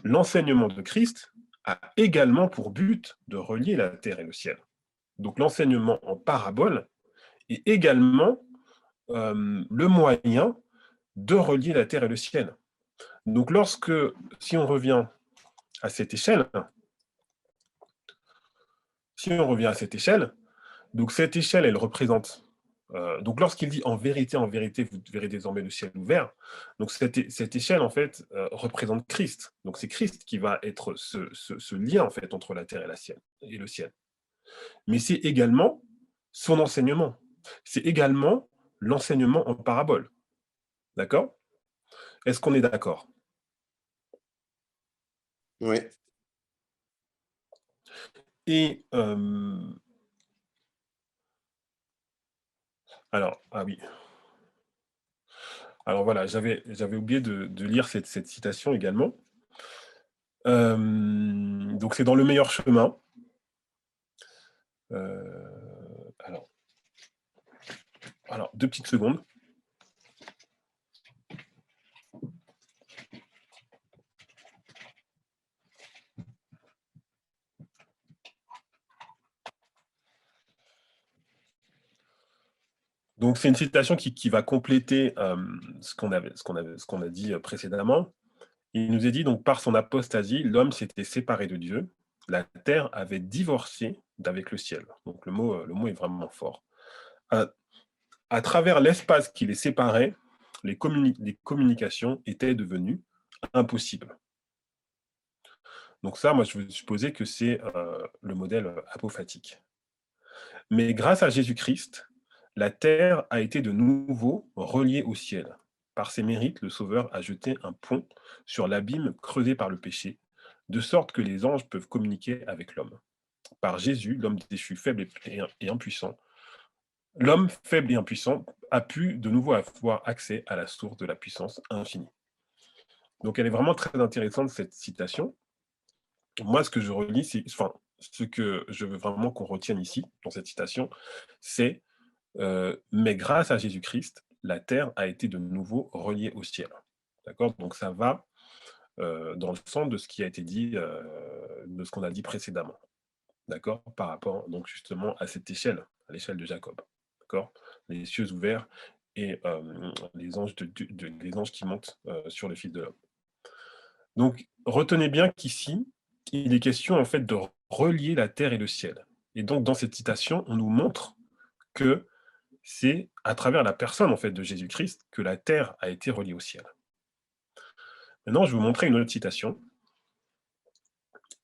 S1: l'enseignement de Christ a également pour but de relier la terre et le ciel. Donc l'enseignement en parabole est également le moyen de relier la terre et le ciel. Donc si on revient à cette échelle, donc cette échelle, elle représente Donc, lorsqu'il dit en vérité, vous verrez désormais le ciel ouvert, donc cette échelle, en fait, représente Christ. Donc, c'est Christ qui va être ce lien, en fait, entre la terre et le ciel. Mais c'est également son enseignement. C'est également l'enseignement en parabole. D'accord? Est-ce qu'on est d'accord?
S6: Oui.
S1: Et alors, ah oui. Alors voilà, j'avais oublié de lire cette citation également. Donc c'est dans Le meilleur chemin. Alors, 2 petites secondes. Donc c'est une citation qui va compléter ce qu'on a dit précédemment. Il nous est dit donc par son apostasie, l'homme s'était séparé de Dieu, la terre avait divorcé d'avec le ciel. Donc le mot est vraiment fort. À travers l'espace qui les séparait, les communications étaient devenues impossibles. Donc ça, moi je veux supposer que c'est le modèle apophatique. Mais grâce à Jésus-Christ, la terre a été de nouveau reliée au ciel. Par ses mérites, le Sauveur a jeté un pont sur l'abîme creusé par le péché, de sorte que les anges peuvent communiquer avec l'homme. Par Jésus, l'homme déchu, faible et impuissant, l'homme faible et impuissant a pu de nouveau avoir accès à la source de la puissance infinie. Donc elle est vraiment très intéressante, cette citation. Moi, ce que je relis, ce que je veux vraiment qu'on retienne ici, dans cette citation, c'est mais grâce à Jésus-Christ, la terre a été de nouveau reliée au ciel. D'accord? Donc ça va dans le sens de ce qui a été dit, de ce qu'on a dit précédemment. D'accord? Par rapport donc justement à cette échelle, à l'échelle de Jacob. D'accord? Les cieux ouverts et les anges qui montent sur le fils de l'homme. Donc retenez bien qu'ici, il est question en fait de relier la terre et le ciel. Et donc dans cette citation, on nous montre que c'est à travers la personne en fait de Jésus-Christ que la terre a été reliée au ciel. Maintenant, je vais vous montrer une autre citation.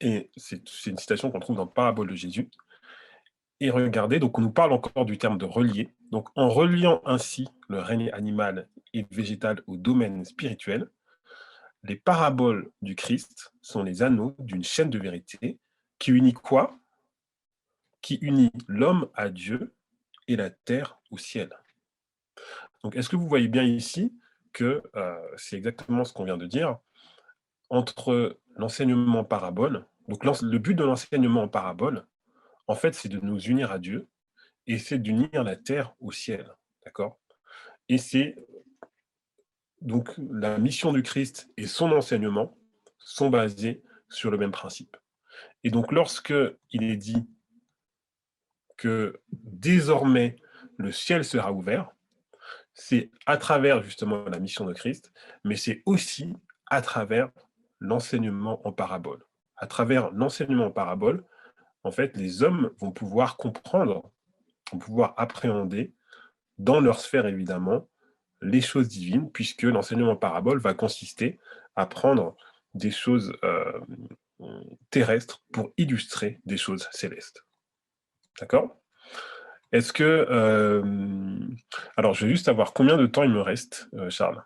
S1: Et c'est une citation qu'on trouve dans Parabole de Jésus. Et regardez, donc on nous parle encore du terme de relier. Donc en reliant ainsi le règne animal et végétal au domaine spirituel, les paraboles du Christ sont les anneaux d'une chaîne de vérité qui unit quoi? Qui unit l'homme à Dieu et la terre au ciel. Donc est-ce que vous voyez bien ici que c'est exactement ce qu'on vient de dire, entre l'enseignement en parabole, donc le but de l'enseignement en parabole, en fait, c'est de nous unir à Dieu et c'est d'unir la terre au ciel, d'accord? Et c'est donc la mission du Christ et son enseignement sont basés sur le même principe. Et donc lorsque il est dit que désormais le ciel sera ouvert, c'est à travers justement la mission de Christ, mais c'est aussi à travers l'enseignement en parabole. À travers l'enseignement en parabole, en fait, les hommes vont pouvoir comprendre, vont pouvoir appréhender dans leur sphère évidemment les choses divines, puisque l'enseignement en parabole va consister à prendre des choses terrestres pour illustrer des choses célestes. D'accord? Est-ce que... alors, je vais juste savoir combien de temps il me reste, Charles.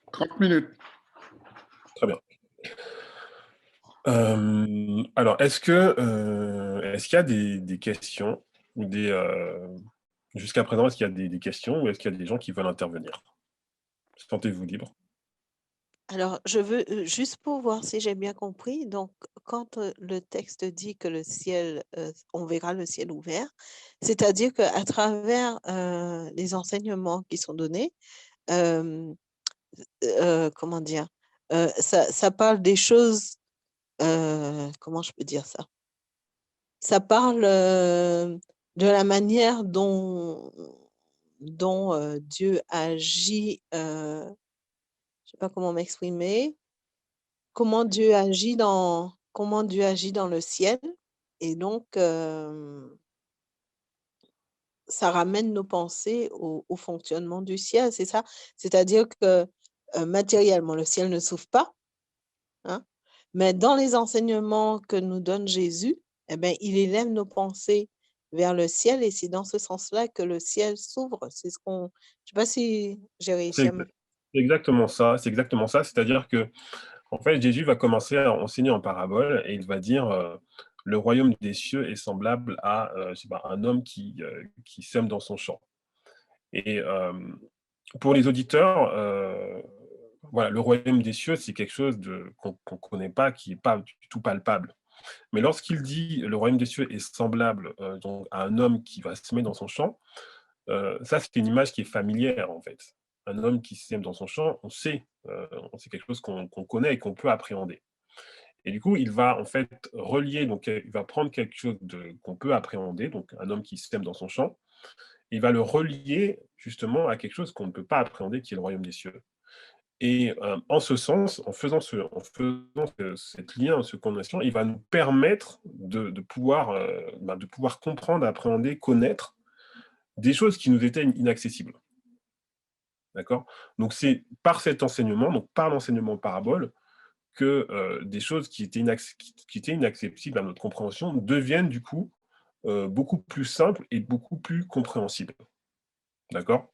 S1: «
S10: 30 minutes.
S1: Très bien. Alors, est-ce qu'il y a des questions ou jusqu'à présent, est-ce qu'il y a des questions ou est-ce qu'il y a des gens qui veulent intervenir? Sentez-vous libre.
S11: Alors, je veux juste pour voir si j'ai bien compris. Donc, quand le texte dit que le ciel, on verra le ciel ouvert, c'est-à-dire qu'à travers les enseignements qui sont donnés, comment dire, ça parle des choses, comment je peux dire ça? Ça parle de la manière dont Dieu agit, je ne sais pas comment m'exprimer, comment Dieu agit dans le ciel Et donc, ça ramène nos pensées au fonctionnement du ciel, c'est ça? C'est-à-dire que matériellement, le ciel ne s'ouvre pas, hein, mais dans les enseignements que nous donne Jésus, eh ben, il élève nos pensées vers le ciel et c'est dans ce sens-là que le ciel s'ouvre. C'est ce qu'on. Je sais pas si j'ai
S1: C'est
S11: réussi à me.
S1: exactement ça. C'est exactement ça. C'est-à-dire que, en fait, Jésus va commencer à enseigner en parabole et il va dire le royaume des cieux est semblable à je sais pas, un homme qui sème dans son champ. Et pour les auditeurs, voilà, le royaume des cieux, c'est quelque chose qu'on ne connaît pas, qui n'est pas du tout palpable. Mais lorsqu'il dit le royaume des cieux est semblable donc à un homme qui va semer dans son champ, ça, c'est une image qui est familière, en fait. Un homme qui sème dans son champ, c'est quelque chose qu'on connaît et qu'on peut appréhender. Et du coup, il va en fait relier, donc il va prendre quelque chose qu'on peut appréhender, donc un homme qui sème dans son champ, il va le relier justement à quelque chose qu'on ne peut pas appréhender, qui est le royaume des cieux. Et en ce sens, en faisant cette lien, cette connexion, il va nous permettre de pouvoir comprendre, appréhender, connaître des choses qui nous étaient inaccessibles. D'accord? Donc c'est par cet enseignement, donc par l'enseignement parabole, que des choses qui étaient inaccessibles à notre compréhension deviennent du coup beaucoup plus simples et beaucoup plus compréhensibles. D'accord?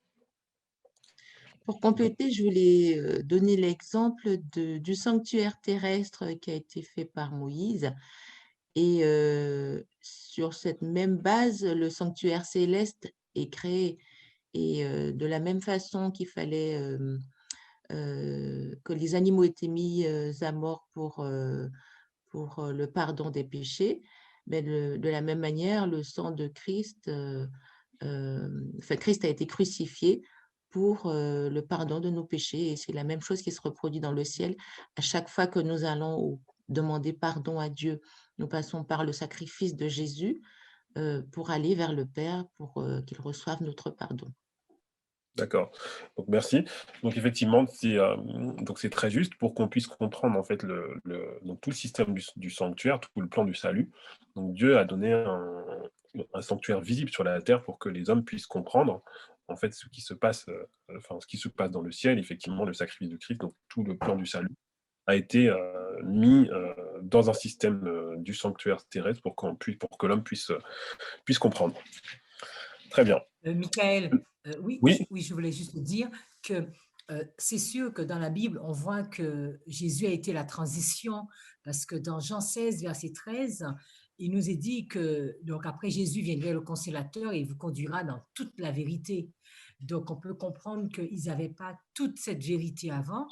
S10: Pour compléter, je voulais donner l'exemple du sanctuaire terrestre qui a été fait par Moïse. Et sur cette même base, le sanctuaire céleste est créé. Et de la même façon qu'il fallait que les animaux étaient mis à mort pour le pardon des péchés, mais de la même manière, le sang de Christ, Christ a été crucifié pour le pardon de nos péchés. Et c'est la même chose qui se reproduit dans le ciel. À chaque fois que nous allons demander pardon à Dieu, nous passons par le sacrifice de Jésus pour aller vers le Père, pour qu'il reçoive notre pardon.
S1: D'accord. Donc merci. Donc effectivement, c'est très juste pour qu'on puisse comprendre en fait donc tout le système du sanctuaire, tout le plan du salut. Donc Dieu a donné un sanctuaire visible sur la terre pour que les hommes puissent comprendre en fait ce qui se passe, ce qui se passe dans le ciel, effectivement le sacrifice de Christ. Donc tout le plan du salut a été mis dans un système du sanctuaire terrestre pour que l'homme puisse comprendre. Très bien.
S12: Michael, oui,
S1: Oui.
S12: je voulais juste dire que c'est sûr que dans la Bible, on voit que Jésus a été la transition, parce que dans Jean 16, verset 13, il nous est dit que, donc après Jésus viendrait le consolateur et il vous conduira dans toute la vérité. Donc on peut comprendre qu'ils n'avaient pas toute cette vérité avant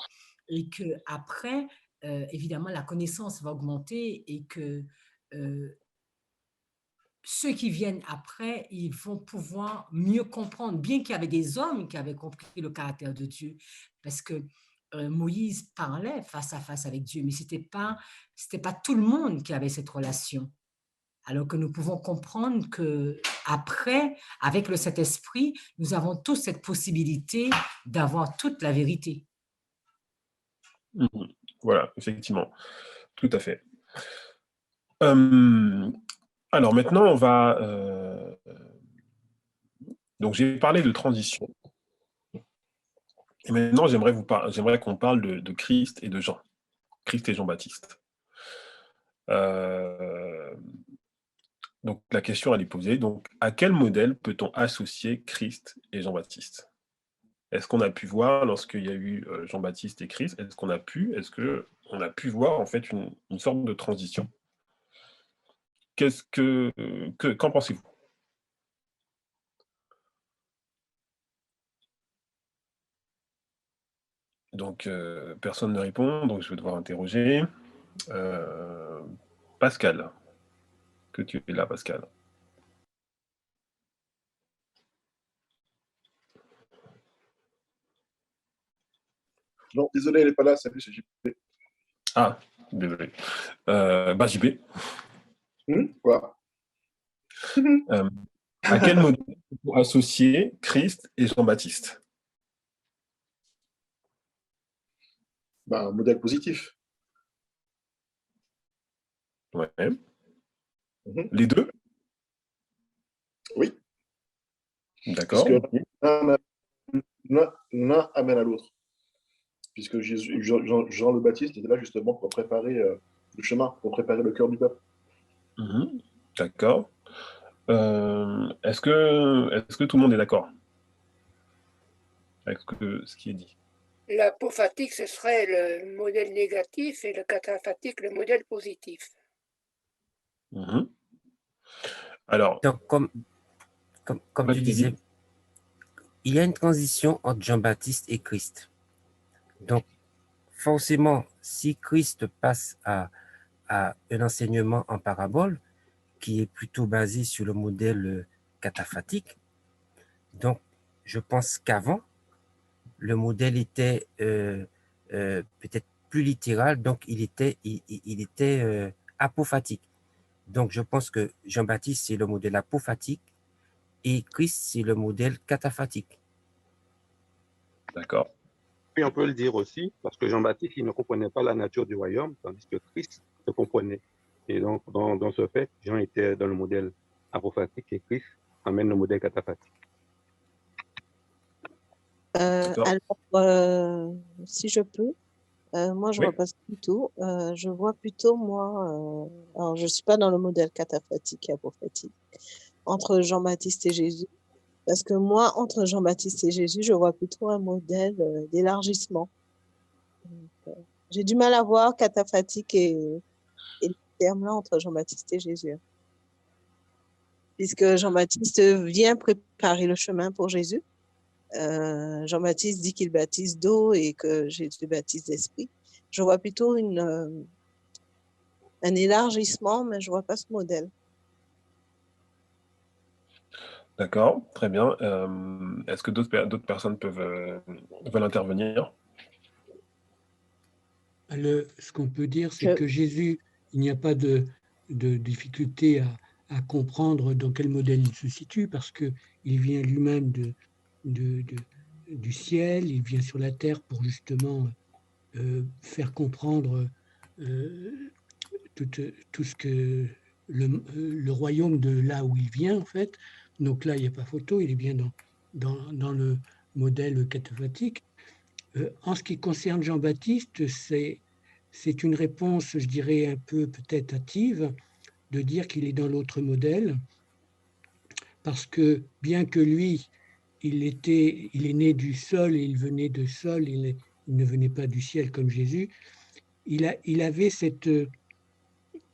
S12: et qu'après, évidemment, la connaissance va augmenter et que ceux qui viennent après, ils vont pouvoir mieux comprendre, bien qu'il y avait des hommes qui avaient compris le caractère de Dieu, parce que Moïse parlait face à face avec Dieu, mais c'était pas tout le monde qui avait cette relation. Alors que nous pouvons comprendre que après, avec le Saint-Esprit, nous avons tous cette possibilité d'avoir toute la vérité.
S1: Voilà, effectivement, tout à fait. Alors maintenant, on va... Donc j'ai parlé de transition. Et maintenant, j'aimerais qu'on parle de Christ et de Jean. Christ et Jean-Baptiste. Donc la question, elle est posée. Donc, à quel modèle peut-on associer Christ et Jean-Baptiste? Est-ce qu'on a pu voir lorsqu'il y a eu Jean-Baptiste et Christ, est-ce qu'on a pu voir en fait une sorte de transition? Qu'en pensez-vous? Donc, personne ne répond, donc je vais devoir interroger. Pascal, que tu es là, Pascal.
S13: Non, désolé, elle n'est pas là, salut, c'est JP.
S1: Ah, désolé. JP.
S13: Quoi?
S1: À quel modèle peut-on associer Christ et Jean-Baptiste?
S13: Un modèle positif.
S1: Ouais. Les deux?
S13: Oui.
S1: D'accord.
S13: Puisque l'un amène à l'autre. Puisque Jean le Baptiste était là justement pour préparer le chemin, pour préparer le cœur du peuple.
S1: D'accord. Est-ce que tout le monde est d'accord avec ce qui est dit?
S14: L'apophatique, ce serait le modèle négatif et le cataphatique, le modèle positif.
S1: Alors,
S4: donc, comme tu disais, il y a une transition entre Jean-Baptiste et Christ. Donc, forcément, si Christ passe à un enseignement en parabole, qui est plutôt basé sur le modèle cataphatique, donc je pense qu'avant, le modèle était peut-être plus littéral, donc il était apophatique. Donc je pense que Jean-Baptiste, c'est le modèle apophatique et Christ, c'est le modèle cataphatique.
S1: D'accord.
S15: Puis on peut le dire aussi, parce que Jean-Baptiste, il ne comprenait pas la nature du royaume, tandis que Christ le comprenait. Et donc, dans ce fait, Jean était dans le modèle apophatique et Christ amène le modèle cataphatique.
S11: Alors, si je peux, moi, je repasse plutôt. Je vois plutôt, moi, alors je ne suis pas dans le modèle cataphatique et apophatique, entre Jean-Baptiste et Jésus. Parce que moi, entre Jean-Baptiste et Jésus, je vois plutôt un modèle d'élargissement. J'ai du mal à voir cataphatique et le terme-là entre Jean-Baptiste et Jésus. Puisque Jean-Baptiste vient préparer le chemin pour Jésus. Jean-Baptiste dit qu'il baptise d'eau et que Jésus baptise d'esprit. Je vois plutôt un élargissement, mais je ne vois pas ce modèle.
S1: D'accord, très bien. Est-ce que d'autres personnes veulent intervenir?
S7: Ce qu'on peut dire, c'est que Jésus, il n'y a pas de difficulté à comprendre dans quel modèle il se situe, parce qu'il vient lui-même du ciel, il vient sur la terre pour justement faire comprendre tout ce que le royaume de là où il vient, en fait. Donc là, il n'y a pas photo, il est bien dans le modèle cataphatique. En ce qui concerne Jean-Baptiste, c'est une réponse, je dirais, un peu peut-être hâtive, de dire qu'il est dans l'autre modèle, parce que bien que lui, il est né du sol et il venait de sol, il ne venait pas du ciel comme Jésus, il avait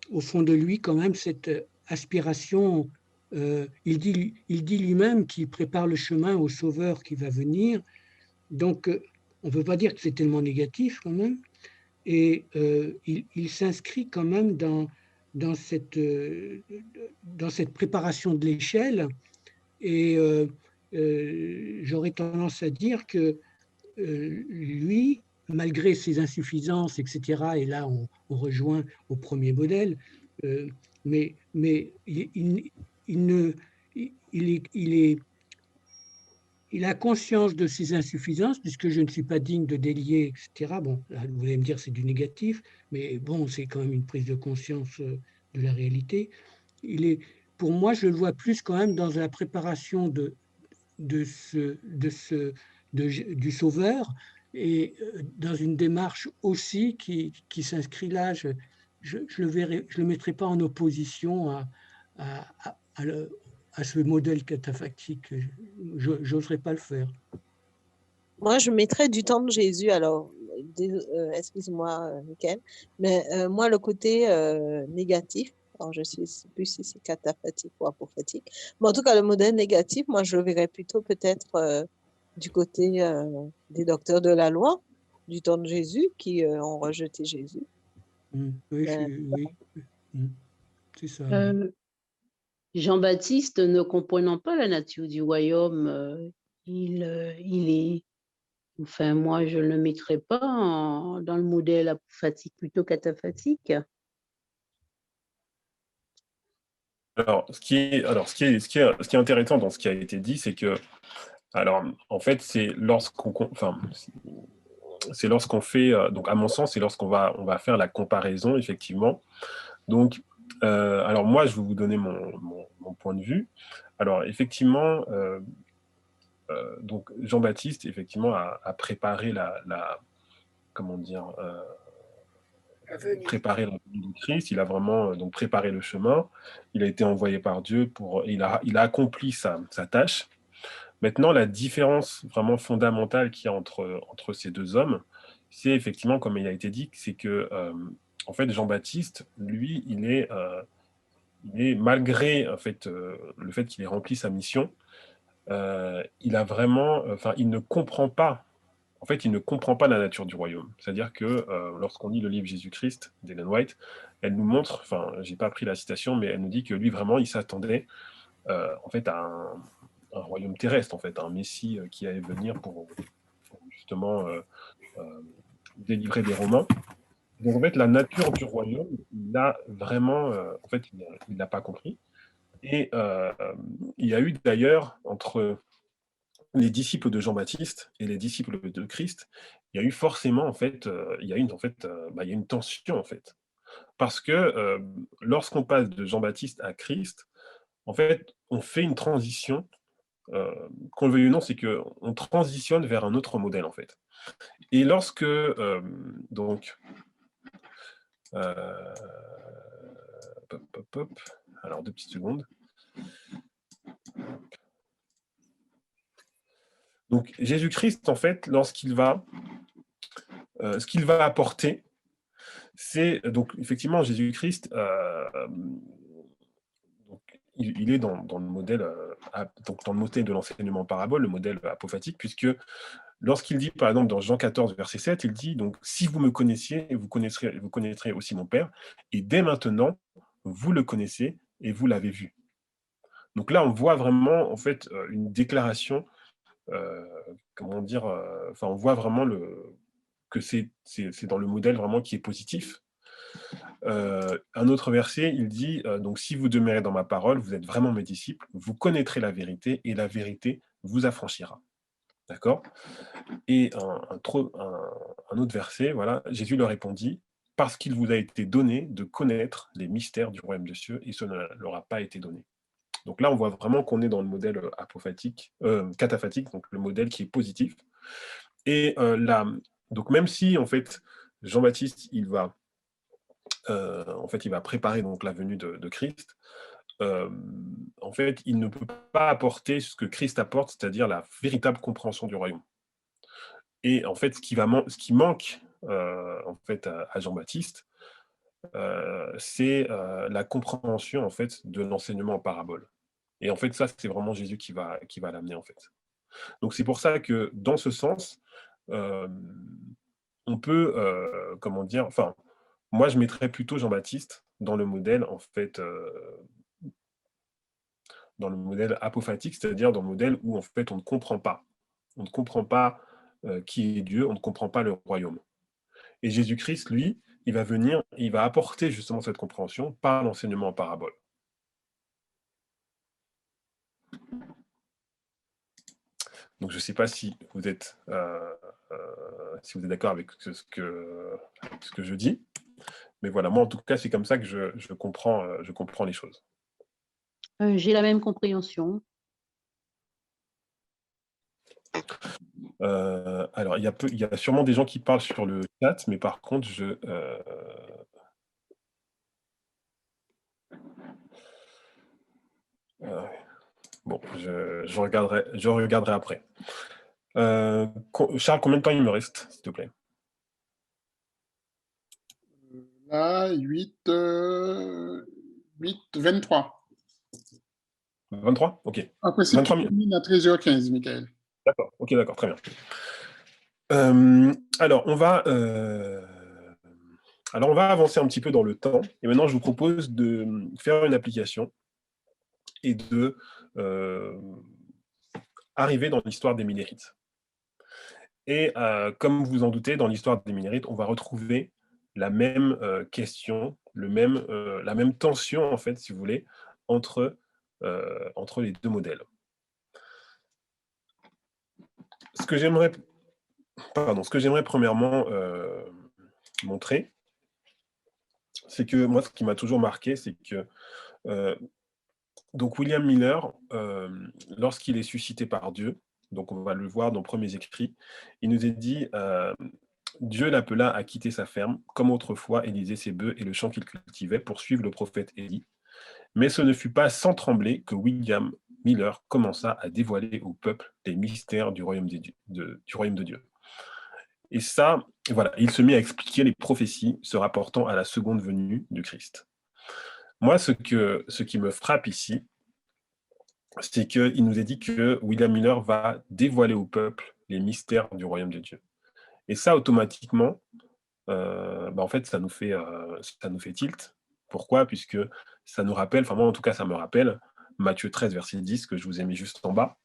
S7: au fond de lui quand même cette aspiration. Il dit lui-même qu'il prépare le chemin au Sauveur qui va venir. Donc, on ne peut pas dire que c'est tellement négatif quand même. Et il s'inscrit quand même dans cette préparation de l'échelle. Et j'aurais tendance à dire que lui, malgré ses insuffisances, etc., et là on rejoint au premier modèle, mais il a conscience de ses insuffisances, puisque je ne suis pas digne de délier, etc. Bon, là, vous allez me dire c'est du négatif, mais bon, c'est quand même une prise de conscience de la réalité. Pour moi, je le vois plus quand même dans la préparation du Sauveur, et dans une démarche aussi qui s'inscrit là. Je le mettrai pas en opposition à ce modèle cataphatique. Je n'oserais pas le faire.
S11: Moi, je mettrais du temps de Jésus. Alors, excuse-moi, Michael, mais moi, le côté négatif, alors je ne sais plus si c'est cataphatique ou apophatique, mais en tout cas, le modèle négatif, moi, je le verrais plutôt peut-être du côté des docteurs de la loi, du temps de Jésus, qui ont rejeté Jésus.
S7: Oui, c'est ça.
S3: Jean-Baptiste, ne comprenant pas la nature du royaume, il est, enfin moi je ne le mettrais pas dans le modèle apophatique, plutôt cataphatique.
S1: Alors, ce qui est intéressant dans ce qui a été dit, c'est que, alors, en fait, c'est lorsqu'on fait, donc à mon sens, c'est lorsqu'on va faire la comparaison, effectivement. Donc, Alors moi, je vais vous donner mon point de vue. Alors effectivement, donc Jean-Baptiste, effectivement, a préparé comment dire, préparé la venue de Christ. Il a vraiment donc préparé le chemin. Il a été envoyé par Dieu il a accompli sa tâche. Maintenant, la différence vraiment fondamentale qu'il y a entre ces deux hommes, c'est effectivement, comme il a été dit, c'est que en fait, Jean-Baptiste, lui, il est malgré en fait, le fait qu'il ait rempli sa mission, il a vraiment, il ne comprend pas. En fait, il ne comprend pas la nature du royaume. C'est-à-dire que lorsqu'on lit le livre Jésus-Christ d'Ellen White, elle nous montre, j'ai pas pris la citation, mais elle nous dit que lui vraiment, il s'attendait en fait à un royaume terrestre, en fait, un Messie qui allait venir pour justement délivrer des Romains. Donc en fait, la nature du royaume, il a vraiment, en fait, il l'a pas compris. Et il y a eu d'ailleurs entre les disciples de Jean-Baptiste et les disciples de Christ, il y a eu forcément en fait, il y a une tension en fait, parce que lorsqu'on passe de Jean-Baptiste à Christ, en fait, on fait une transition, qu'on le veuille ou non, c'est que on transitionne vers un autre modèle en fait. Et lorsque donc alors 2 petites secondes. Donc Jésus-Christ, en fait, lorsqu'il va, ce qu'il va apporter, c'est donc effectivement Jésus-Christ, il est dans le modèle, donc dans le modèle de l'enseignement en parabole, le modèle apophatique, puisque lorsqu'il dit, par exemple, dans Jean 14, verset 7, il dit donc si vous me connaissiez, vous connaîtrez aussi mon Père, et dès maintenant, vous le connaissez et vous l'avez vu. Donc là, on voit vraiment en fait une déclaration. Comment dire, on voit vraiment que c'est dans le modèle vraiment qui est positif. Un autre verset, il dit donc si vous demeurez dans ma parole, vous êtes vraiment mes disciples, vous connaîtrez la vérité et la vérité vous affranchira. D'accord? Et un autre verset, voilà, Jésus leur répondit parce qu'il vous a été donné de connaître les mystères du royaume de cieux et cela ne leur a pas été donné. Donc là, on voit vraiment qu'on est dans le modèle apophatique, cataphatique, donc le modèle qui est positif. Et donc même si en fait Jean-Baptiste il va préparer donc la venue de Christ, en fait il ne peut pas apporter ce que Christ apporte, c'est-à-dire la véritable compréhension du royaume. Et en fait ce qui manque en fait à Jean-Baptiste, c'est la compréhension en fait de l'enseignement en parabole. Et en fait, ça, c'est vraiment Jésus qui va l'amener, en fait. Donc, c'est pour ça que, dans ce sens, on peut, comment dire, moi, je mettrais plutôt Jean-Baptiste dans le modèle, en fait, dans le modèle apophatique, c'est-à-dire dans le modèle où, en fait, on ne comprend pas. On ne comprend pas qui est Dieu, on ne comprend pas le royaume. Et Jésus-Christ, lui, il va venir, il va apporter justement cette compréhension par l'enseignement en parabole. Donc, je ne sais pas si vous êtes d'accord avec ce que je dis. Mais voilà, moi, en tout cas, c'est comme ça que je comprends les choses.
S3: J'ai la même compréhension.
S1: Alors, il y a sûrement des gens qui parlent sur le chat, mais par contre, bon, je regarderai après. Charles, combien de temps il me reste, s'il te plaît?
S16: Là, 23.
S1: 23? Ok.
S16: Après, c'est tu termines à 13h15, Michael.
S1: D'accord, ok, d'accord, très bien. Alors, on va avancer un petit peu dans le temps. Et maintenant, je vous propose de faire une application et de arriver dans l'histoire des Minérites. Et comme vous en doutez, dans l'histoire des Minérites, on va retrouver la même question, la même tension, en fait, si vous voulez, entre les deux modèles. Ce que j'aimerais premièrement montrer, c'est que moi, ce qui m'a toujours marqué, c'est que donc William Miller, lorsqu'il est suscité par Dieu, donc on va le voir dans Premiers Écrits, il nous est dit, Dieu l'appela à quitter sa ferme, comme autrefois Élisée ses bœufs et le champ qu'il cultivait, pour suivre le prophète Élie. Mais ce ne fut pas sans trembler que William Miller commença à dévoiler au peuple les mystères du royaume de Dieu. Et ça, voilà, il se mit à expliquer les prophéties se rapportant à la seconde venue du Christ. Moi, ce qui me frappe ici, c'est qu'il nous est dit que William Miller va dévoiler au peuple les mystères du royaume de Dieu. Et ça, automatiquement, en fait, ça nous fait tilt. Pourquoi? Puisque ça nous rappelle, enfin moi en tout cas, ça me rappelle Matthieu 13, verset 10, que je vous ai mis juste en bas,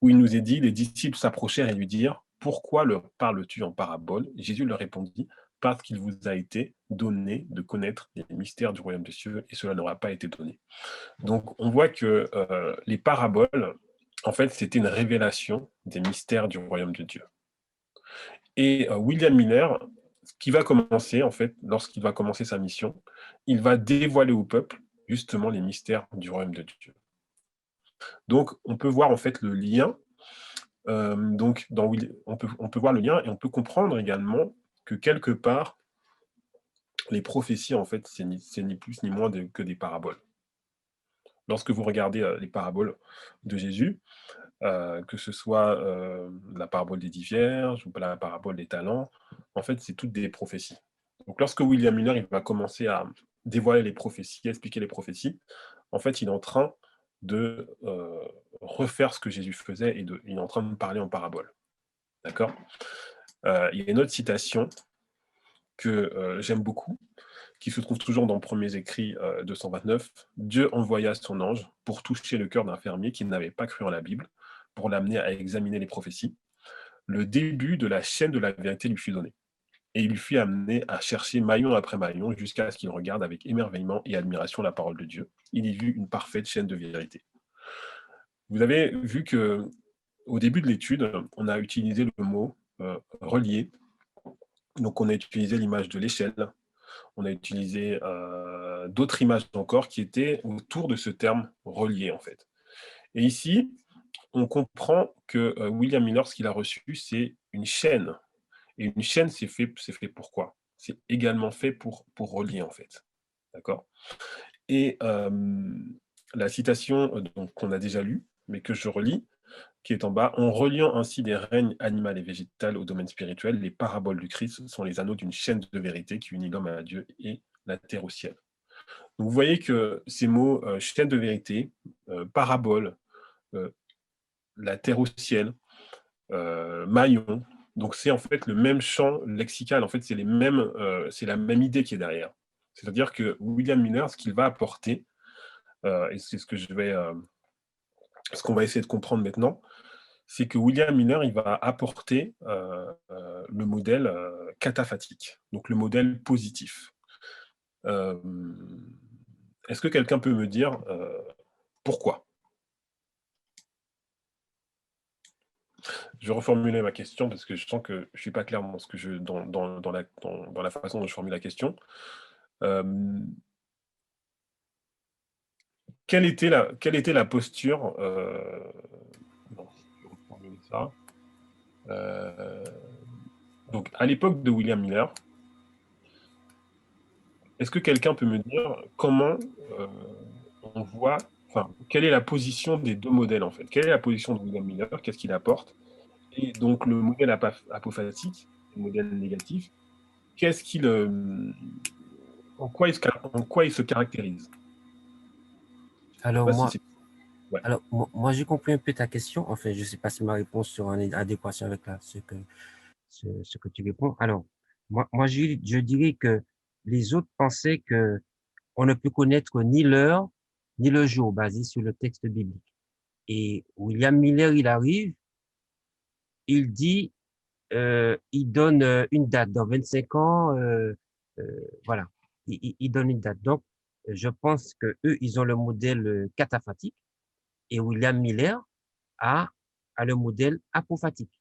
S1: où il nous est dit, les disciples s'approchèrent et lui dirent, pourquoi leur parles-tu en parabole? Jésus leur répondit, parce qu'il vous a été donné de connaître les mystères du royaume des cieux, et cela n'aura pas été donné. Donc on voit que les paraboles, en fait, c'était une révélation des mystères du royaume de Dieu. Et William Miller, qui va commencer, en fait, lorsqu'il va commencer sa mission, il va dévoiler au peuple, justement, les mystères du royaume de Dieu. Donc, on peut voir, en fait, le lien. Donc, on peut voir le lien et on peut comprendre également que, quelque part, les prophéties, en fait, c'est ni plus ni moins que des paraboles. Lorsque vous regardez les paraboles de Jésus, que ce soit la parabole des 10 vierges ou la parabole des talents, en fait, c'est toutes des prophéties. Donc, lorsque William Miller il va commencer à dévoiler les prophéties, à expliquer les prophéties, en fait, il est en train de refaire ce que Jésus faisait et il est en train de parler en parabole. D'accord? Il y a une autre citation que j'aime beaucoup, qui se trouve toujours dans Premiers Écrits 229. Dieu envoya son ange pour toucher le cœur d'un fermier qui n'avait pas cru en la Bible, pour l'amener à examiner les prophéties. Le début de la chaîne de la vérité lui fut donné. Et il lui fut amené à chercher maillon après maillon jusqu'à ce qu'il regarde avec émerveillement et admiration la parole de Dieu. Il y vit une parfaite chaîne de vérité. Vous avez vu que au début de l'étude, on a utilisé le mot relier. Donc on a utilisé l'image de l'échelle. On a utilisé d'autres images encore qui étaient autour de ce terme relier en fait. Et ici, on comprend que William Miller, ce qu'il a reçu, c'est une chaîne. Et une chaîne, c'est fait pour quoi? C'est également fait pour relier, en fait. D'accord? Et la citation qu'on a déjà lue, mais que je relis, qui est en bas, en reliant ainsi des règnes animal et végétal au domaine spirituel, les paraboles du Christ sont les anneaux d'une chaîne de vérité qui unit l'homme à Dieu et la terre au ciel. Donc vous voyez que ces mots, chaîne de vérité, parabole, la terre au ciel, maillon. Donc c'est en fait le même champ lexical, en fait c'est la même idée qui est derrière. C'est-à-dire que William Miller, ce qu'il va apporter, et c'est ce qu'on va essayer de comprendre maintenant, c'est que William Miller, il va apporter le modèle cataphatique, donc le modèle positif. Est-ce que quelqu'un peut me dire pourquoi? Je vais reformuler ma question parce que je sens que je ne suis pas clair dans la façon dont je formule la question. Quelle était la posture non, je vais reformuler ça. Donc, à l'époque de William Miller, est-ce que quelqu'un peut me dire comment on voit, enfin, quelle est la position des deux modèles en fait? Quelle est la position de William Miller? Qu'est-ce qu'il apporte? Et donc, le modèle apophatique, le modèle négatif, en quoi il se caractérise?
S4: Alors, moi, j'ai compris un peu ta question. Enfin, je ne sais pas si ma réponse sera en adéquation avec ce que tu réponds. Alors, moi je dirais que les autres pensaient que on ne peut connaître ni l'heure, ni le jour basé sur le texte biblique. Et William Miller, il arrive, il dit, il donne une date dans 25 ans, voilà, il donne une date. Donc, je pense que eux, ils ont le modèle cataphatique et William Miller a le modèle apophatique.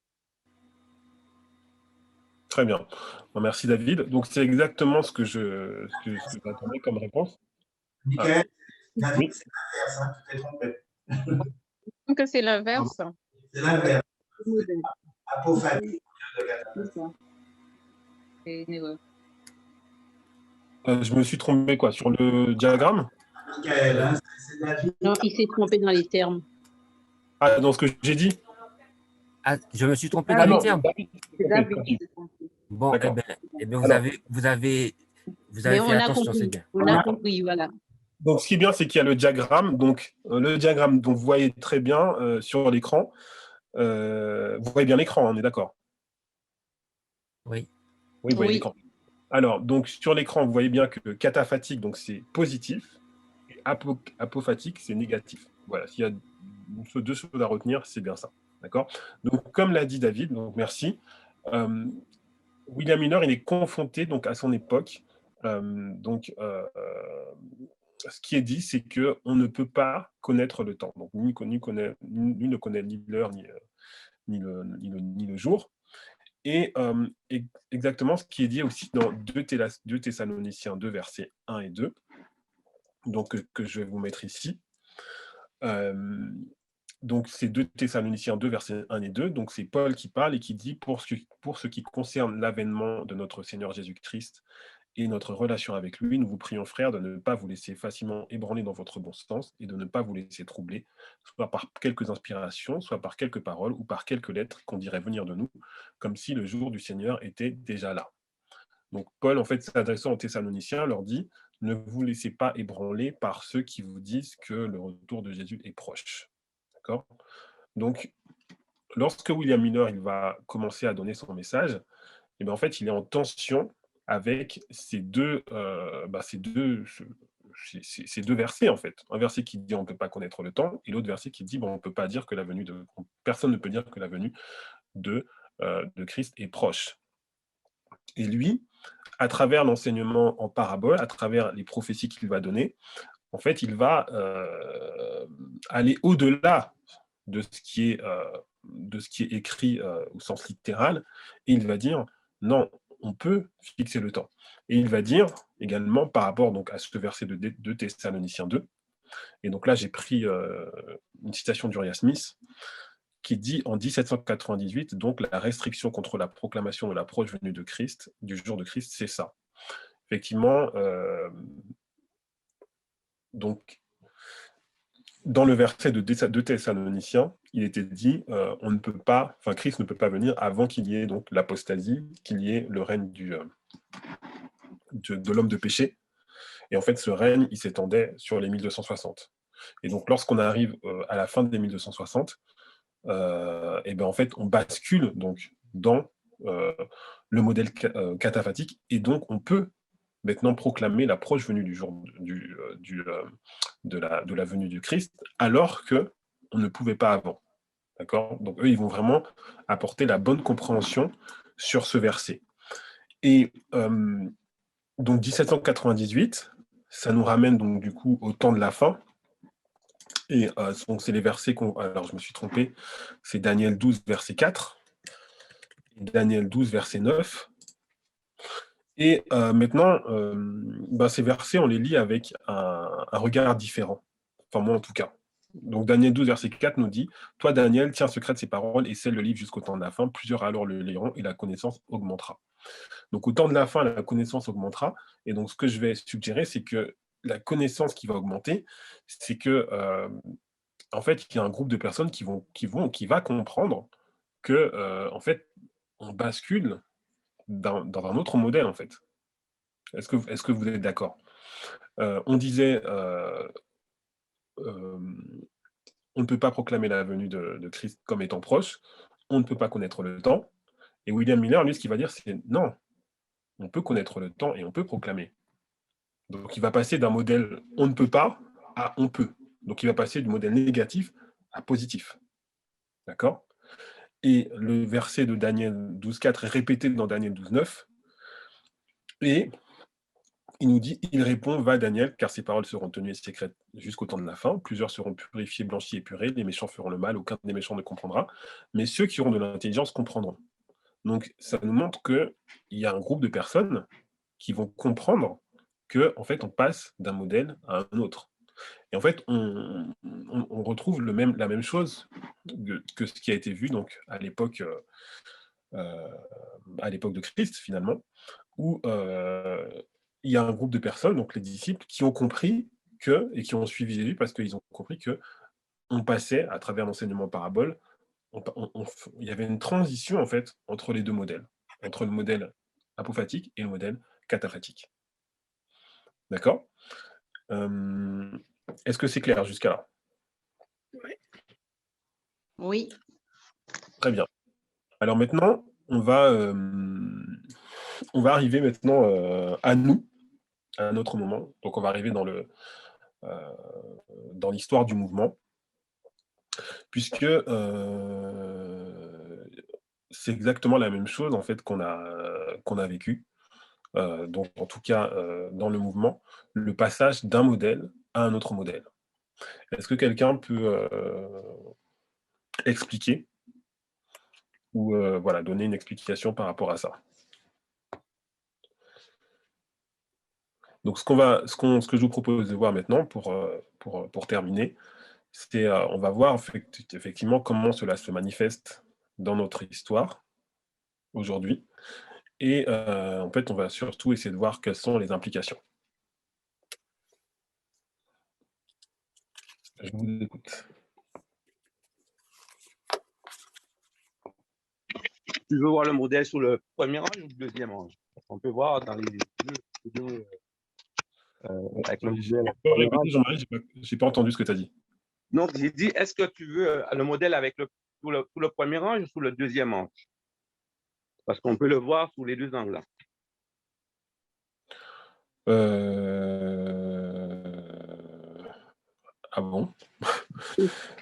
S1: Très bien. Bon, merci David. Donc c'est exactement ce que j'attendais comme réponse.
S17: Michael,
S1: Ah. Oui.
S17: c'est l'inverse, hein, tu t'es trompé.
S2: Donc c'est l'inverse.
S17: C'est l'inverse.
S2: Le modèle.
S17: Apophatique.
S2: C'est ça. C'est une erreur.
S1: Je me suis trompé quoi sur le diagramme?
S17: Michael, hein, c'est David.
S3: Non, il s'est trompé dans les termes.
S1: Ah, dans ce que j'ai dit?
S4: Ah, je me suis trompé
S1: Ah
S4: dans
S1: non,
S4: les termes.
S2: C'est David qui s'est trompé.
S4: Bon,
S1: D'accord.
S4: eh ben, vous
S1: Alors,
S4: avez
S3: Mais
S4: fait
S3: on a
S4: attention, c'est
S3: compris.
S4: bien.
S3: On a compris, voilà.
S1: donc ce qui est bien, c'est qu'il y a le diagramme. Donc le diagramme, donc vous voyez très bien sur l'écran. Vous voyez bien l'écran, on est d'accord?
S4: Oui.
S1: Oui, vous voyez
S3: Oui.
S1: l'écran. Alors, donc sur l'écran, vous voyez bien que cataphatique, donc c'est positif, et apophatique, c'est négatif. Voilà, s'il y a deux choses à retenir, c'est bien ça. D'accord? Donc, comme l'a dit David, donc merci. William Miller, il est confronté donc à son époque. Ce qui est dit, c'est que on ne peut pas connaître le temps. Donc, nul ne connaît ni l'heure ni le jour. Et exactement ce qui est dit aussi dans 2 Thessaloniciens 2, versets 1 et 2, donc que je vais vous mettre ici. Donc c'est 2 Thessaloniciens 2, versets 1 et 2, donc c'est Paul qui parle et qui dit pour ce qui concerne l'avènement de notre Seigneur Jésus-Christ et notre relation avec lui, nous vous prions, frères, de ne pas vous laisser facilement ébranler dans votre bon sens et de ne pas vous laisser troubler, soit par quelques inspirations, soit par quelques paroles ou par quelques lettres qu'on dirait venir de nous, comme si le jour du Seigneur était déjà là. Donc Paul, en fait, s'adressant aux Thessaloniciens, leur dit « Ne vous laissez pas ébranler par ceux qui vous disent que le retour de Jésus est proche. » D'accord ? Donc, lorsque William Miller il va commencer à donner son message, et bien, en fait, il est en tension avec ces deux versets, en fait. Un verset qui dit on ne peut pas connaître le temps, et l'autre verset qui dit on ne peut pas dire que personne ne peut dire que la venue de Christ est proche. Et lui, à travers l'enseignement en parabole, à travers les prophéties qu'il va donner, en fait, il va aller au-delà de ce qui est écrit au sens littéral, et il va dire non, on peut fixer le temps. Et il va dire également par rapport donc, à ce verset de Thessaloniciens 2, et donc là j'ai pris une citation d'Uriah Smith, qui dit en 1798, donc la restriction contre la proclamation de la proche venue de Christ, du jour de Christ, c'est ça. Effectivement, donc dans le verset de Thessaloniciens, il était dit Christ ne peut pas venir avant qu'il y ait donc l'apostasie, qu'il y ait le règne de l'homme de péché. Et en fait, ce règne, il s'étendait sur les 1260. Et donc, lorsqu'on arrive à la fin des 1260, et ben en fait, on bascule donc dans le modèle cataphatique, et donc on peut maintenant proclamer la proche venue du jour de la venue du Christ, alors que on ne pouvait pas avant. D'accord ? Donc eux, ils vont vraiment apporter la bonne compréhension sur ce verset. Et donc 1798, ça nous ramène donc du coup au temps de la fin. Et donc c'est les versets alors je me suis trompé, c'est Daniel 12, verset 4, et Daniel 12, verset 9. Et maintenant, ces versets, on les lit avec un regard différent. Enfin, moi en tout cas. Donc Daniel 12, verset 4 nous dit « Toi, Daniel, tiens secrète ces paroles et scelle le livre jusqu'au temps de la fin. Plusieurs alors le liront et la connaissance augmentera. » Donc au temps de la fin, la connaissance augmentera. Et donc ce que je vais suggérer, c'est que la connaissance qui va augmenter, c'est que en fait, il y a un groupe de personnes qui va comprendre que en fait, on bascule dans un autre modèle, en fait. Est-ce que vous êtes d'accord? On disait on ne peut pas proclamer la venue de Christ comme étant proche, on ne peut pas connaître le temps. Et William Miller, lui, ce qu'il va dire, c'est non, on peut connaître le temps et on peut proclamer. Donc, il va passer d'un modèle on ne peut pas à on peut. Donc, il va passer du modèle négatif à positif. D'accord? Et le verset de Daniel 12.4 est répété dans Daniel 12.9. Et il nous dit, il répond, va Daniel, car ces paroles seront tenues secrètes jusqu'au temps de la fin. Plusieurs seront purifiés, blanchis, épurés. Les méchants feront le mal, aucun des méchants ne comprendra. Mais ceux qui auront de l'intelligence comprendront. Donc, ça nous montre qu'il y a un groupe de personnes qui vont comprendre qu'en fait, on passe d'un modèle à un autre. Et en fait, on retrouve la même chose que ce qui a été vu donc, à l'époque de Christ, finalement, où il y a un groupe de personnes, donc les disciples, qui ont compris et qui ont suivi Jésus parce qu'ils ont compris qu'on passait, à travers l'enseignement parabole, il y avait une transition, en fait, entre les deux modèles, entre le modèle apophatique et le modèle cataphatique. D'accord? Est-ce que c'est clair jusqu'à là?
S3: Oui.
S1: Très bien. Alors maintenant, on va arriver maintenant à nous, à un autre moment. Donc on va arriver dans l'histoire du mouvement, puisque c'est exactement la même chose en fait qu'on a vécu. Donc en tout cas dans le mouvement, le passage d'un modèle à un autre modèle. Est-ce que quelqu'un peut expliquer ou voilà, donner une explication par rapport à ça? Donc ce que je vous propose de voir maintenant pour terminer, c'est on va voir effectivement comment cela se manifeste dans notre histoire aujourd'hui. Et en fait, on va surtout essayer de voir quelles sont les implications. Je vous écoute.
S15: Tu veux voir le modèle sur le premier ange ou le deuxième ange? On peut voir dans les deux avec le modèle.
S1: Répétez, Jean-Marie, j'ai pas entendu ce que tu as dit.
S15: Donc, j'ai dit, est-ce que tu veux le modèle avec sous le premier ange ou sous le deuxième ange? Parce qu'on peut le voir sous les deux angles-là.
S1: Ah bon?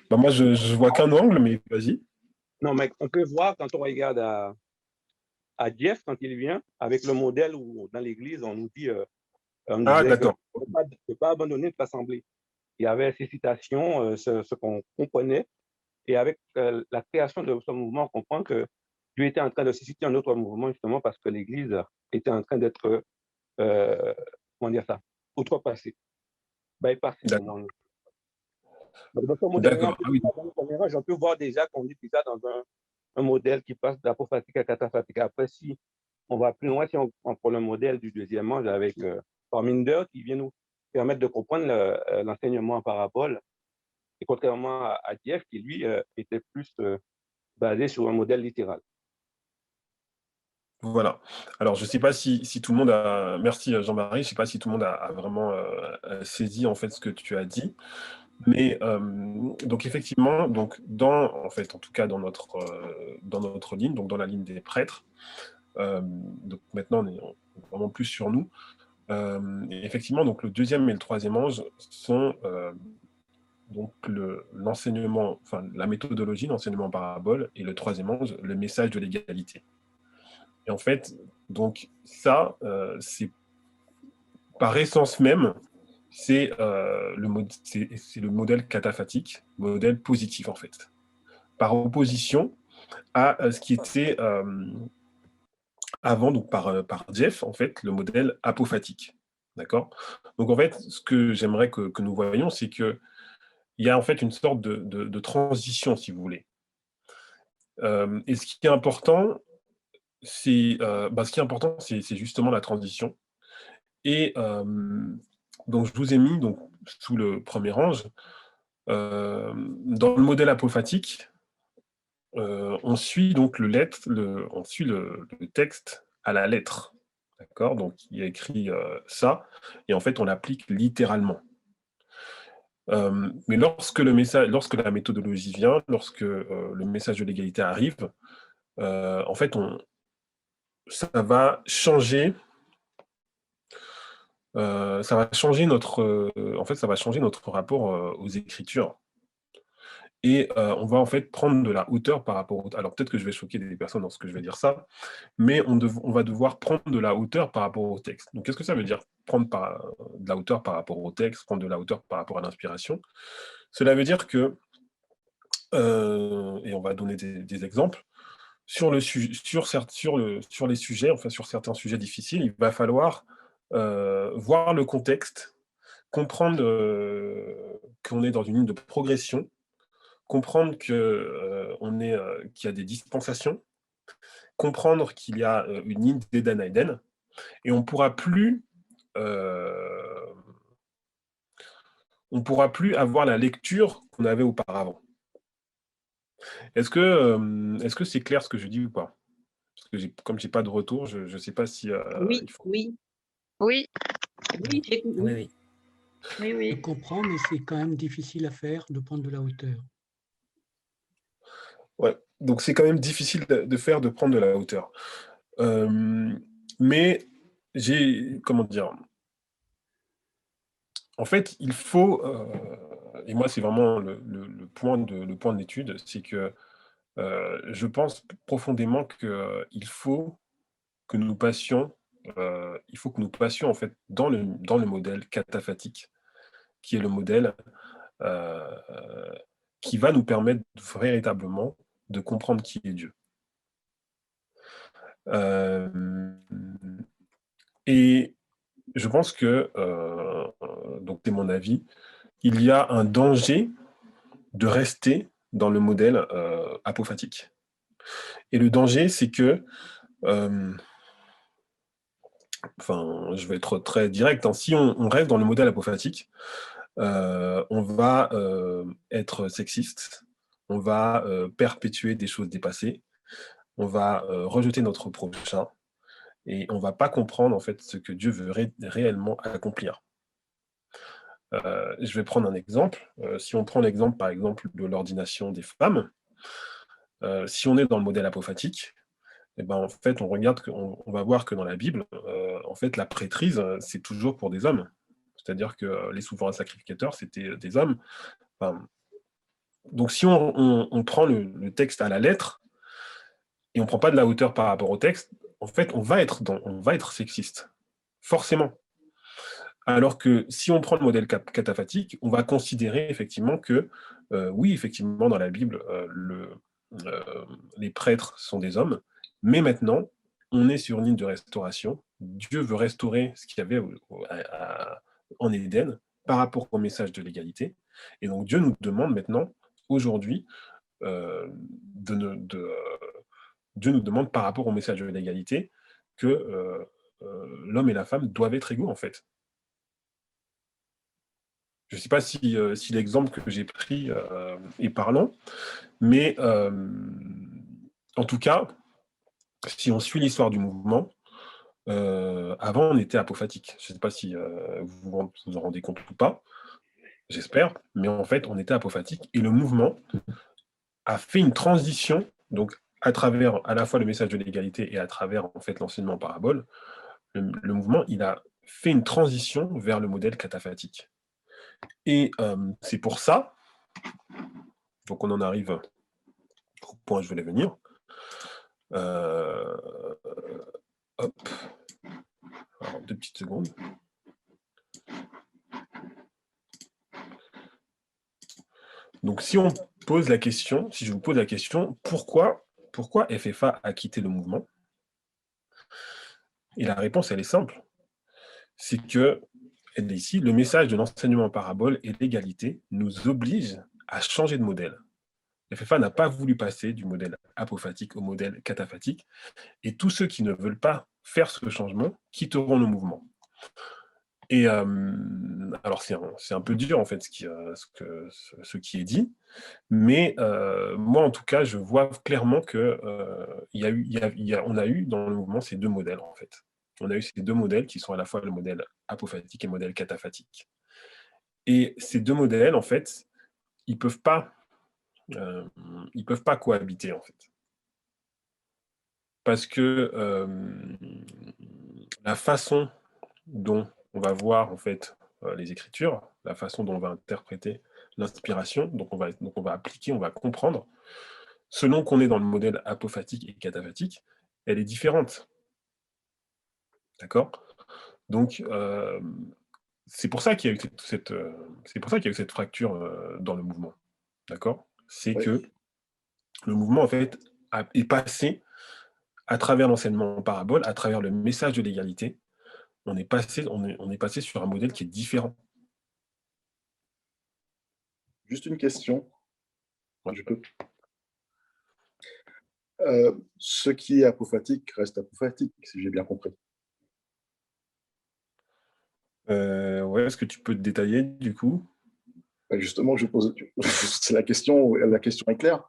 S1: Bah moi, je vois qu'un angle, mais vas-y.
S15: Non, mais on peut voir quand on regarde à Jeff, quand il vient, avec le modèle où dans l'église, on nous dit
S1: d'accord.
S15: Ne pas abandonner notre assemblée. Il y avait ces citations, ce qu'on comprenait, et avec la création de ce mouvement, on comprend que Dieu était en train de susciter un autre mouvement, justement, parce que l'église était en train d'être, comment dire ça, outrepassée, bypassée. Dans ce modèle-là, on peut voir déjà qu'on est déjà dans un modèle qui passe d'apophatique à cataphatique. Après, si on va plus loin, si on prend le modèle du deuxième ange avec Parminder qui vient nous permettre de comprendre l'enseignement en parabole, et contrairement à Jeff qui, lui, était plus basé sur un modèle littéral.
S1: Voilà. Alors, je ne sais pas si tout le monde a... Merci Jean-Marie, je ne sais pas si tout le monde a vraiment saisi en fait ce que tu as dit. Mais donc effectivement, donc en tout cas dans notre ligne, donc dans la ligne des prêtres, donc maintenant on est vraiment plus sur nous. Et effectivement, donc le deuxième et le troisième ange sont donc l'enseignement, enfin la méthodologie, l'enseignement parabole, et le troisième ange, le message de l'égalité. Et en fait, donc ça, c'est par essence même, c'est le modèle cataphatique, modèle positif en fait, par opposition à ce qui était avant, donc par Jeff, en fait, le modèle apophatique. D'accord? Donc en fait, ce que j'aimerais que nous voyions, c'est qu'il y a en fait une sorte de transition, si vous voulez. Et ce qui est important, c'est justement la transition. Et donc je vous ai mis donc, sous le premier ange, dans le modèle apophatique, on suit donc le texte à la lettre. D'accord? Donc il y a écrit ça, et en fait on l'applique littéralement. Mais lorsque la méthodologie vient, lorsque le message de l'égalité arrive, en fait ça va changer notre rapport aux Écritures. Et on va en fait prendre de la hauteur par rapport alors peut-être que je vais choquer des personnes lorsque je vais dire ça, mais on va devoir prendre de la hauteur par rapport au texte. Donc qu'est-ce que ça veut dire, prendre de la hauteur par rapport au texte, prendre de la hauteur par rapport à l'inspiration? Cela veut dire que, et on va donner des exemples, sur les sujets, enfin sur certains sujets difficiles, il va falloir voir le contexte, comprendre qu'on est dans une ligne de progression, comprendre qu'il y a des dispensations, comprendre qu'il y a une ligne d'Éden à Éden, et on pourra plus avoir la lecture qu'on avait auparavant. Est-ce que c'est clair ce que je dis ou pas? Parce que comme j'ai pas de retour, je ne sais pas si
S3: Oui,
S1: il faut...
S3: oui,
S2: Oui,
S3: oui, j'écoute,
S4: Oui,
S3: oui.
S4: oui.
S2: oui,
S7: Je
S2: oui.
S7: comprends, mais c'est quand même difficile à faire de prendre de la hauteur.
S1: Ouais. Donc c'est quand même difficile de prendre de la hauteur. Mais comment dire, en fait, il faut, et moi c'est vraiment le point de l'étude, c'est que je pense profondément qu'il faut que nous passions, en fait dans le modèle cataphatique, qui est le modèle euh, qui va nous permettre véritablement de comprendre qui est Dieu. Et je pense que, donc c'est mon avis, il y a un danger de rester dans le modèle apophatique. Et le danger, c'est que, je vais être très direct, hein, si on reste dans le modèle apophatique, on va être sexiste, on va perpétuer des choses dépassées, on va rejeter notre prochain, et on ne va pas comprendre en fait ce que Dieu veut réellement accomplir. Je vais prendre un exemple. Si on prend l'exemple, par exemple, de l'ordination des femmes, si on est dans le modèle apophatique, eh ben, en fait, on va voir que dans la Bible, en fait, la prêtrise, c'est toujours pour des hommes. C'est-à-dire que les souverains sacrificateurs, c'était des hommes. Enfin, donc, si on prend le texte à la lettre et on ne prend pas de la hauteur par rapport au texte, en fait, on va être sexiste, forcément. Alors que si on prend le modèle cataphatique, on va considérer effectivement que, oui, effectivement, dans la Bible, les prêtres sont des hommes, mais maintenant, on est sur une ligne de restauration. Dieu veut restaurer ce qu'il y avait en Éden par rapport au message de l'égalité. Et donc, Dieu nous demande maintenant, aujourd'hui, Dieu nous demande par rapport au message de l'égalité que l'homme et la femme doivent être égaux, en fait. Je ne sais pas si l'exemple que j'ai pris est parlant, mais en tout cas, si on suit l'histoire du mouvement, avant on était apophatique. Je ne sais pas si vous en rendez compte ou pas, j'espère, mais en fait on était apophatique et le mouvement a fait une transition, donc à travers à la fois le message de l'égalité et à travers en fait l'enseignement en parabole, le mouvement il a fait une transition vers le modèle cataphatique. Et c'est pour ça, donc on en arrive au point où je voulais venir. Hop. Alors, 2 petites secondes. Donc si on pose la question, si je vous pose la question, pourquoi FFA a quitté le mouvement? Et la réponse, elle est simple. C'est que, elle est ici, le message de l'enseignement en parabole et l'égalité nous oblige à changer de modèle. FFA n'a pas voulu passer du modèle apophatique au modèle cataphatique, et tous ceux qui ne veulent pas faire ce changement quitteront le mouvement. Et alors c'est un peu dur en fait ce qui est dit, mais moi en tout cas je vois clairement que on a eu dans le mouvement ces deux modèles en fait. On a eu ces deux modèles qui sont à la fois le modèle apophatique et le modèle cataphatique. Et ces deux modèles en fait, ils peuvent pas cohabiter en fait, parce que la façon dont on va voir en fait les Écritures, la façon dont on va interpréter l'inspiration, donc on va appliquer, on va comprendre, selon qu'on est dans le modèle apophatique et cataphatique, elle est différente. D'accord? Donc, c'est pour ça qu'il y a eu cette fracture dans le mouvement. D'accord? C'est que le mouvement, en fait, est passé à travers l'enseignement en parabole, à travers le message de l'égalité. On est passé sur un modèle qui est différent.
S13: Juste une question. Je peux. Ce qui est apophatique reste apophatique, si j'ai bien compris.
S1: Ouais, est-ce que tu peux te détailler du coup?
S13: Justement, la question est claire.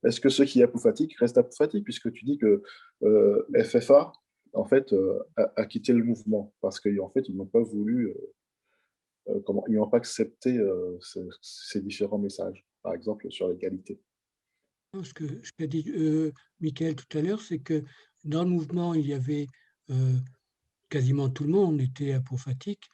S13: Est-ce que ce qui est apophatique reste apophatique, puisque tu dis que FFA en fait a quitté le mouvement parce qu'en fait ils n'ont pas voulu, ils n'ont pas accepté ces différents messages, par exemple sur l'égalité.
S7: Ce qu'a dit Michael tout à l'heure, c'est que dans le mouvement, il y avait quasiment tout le monde était apophatique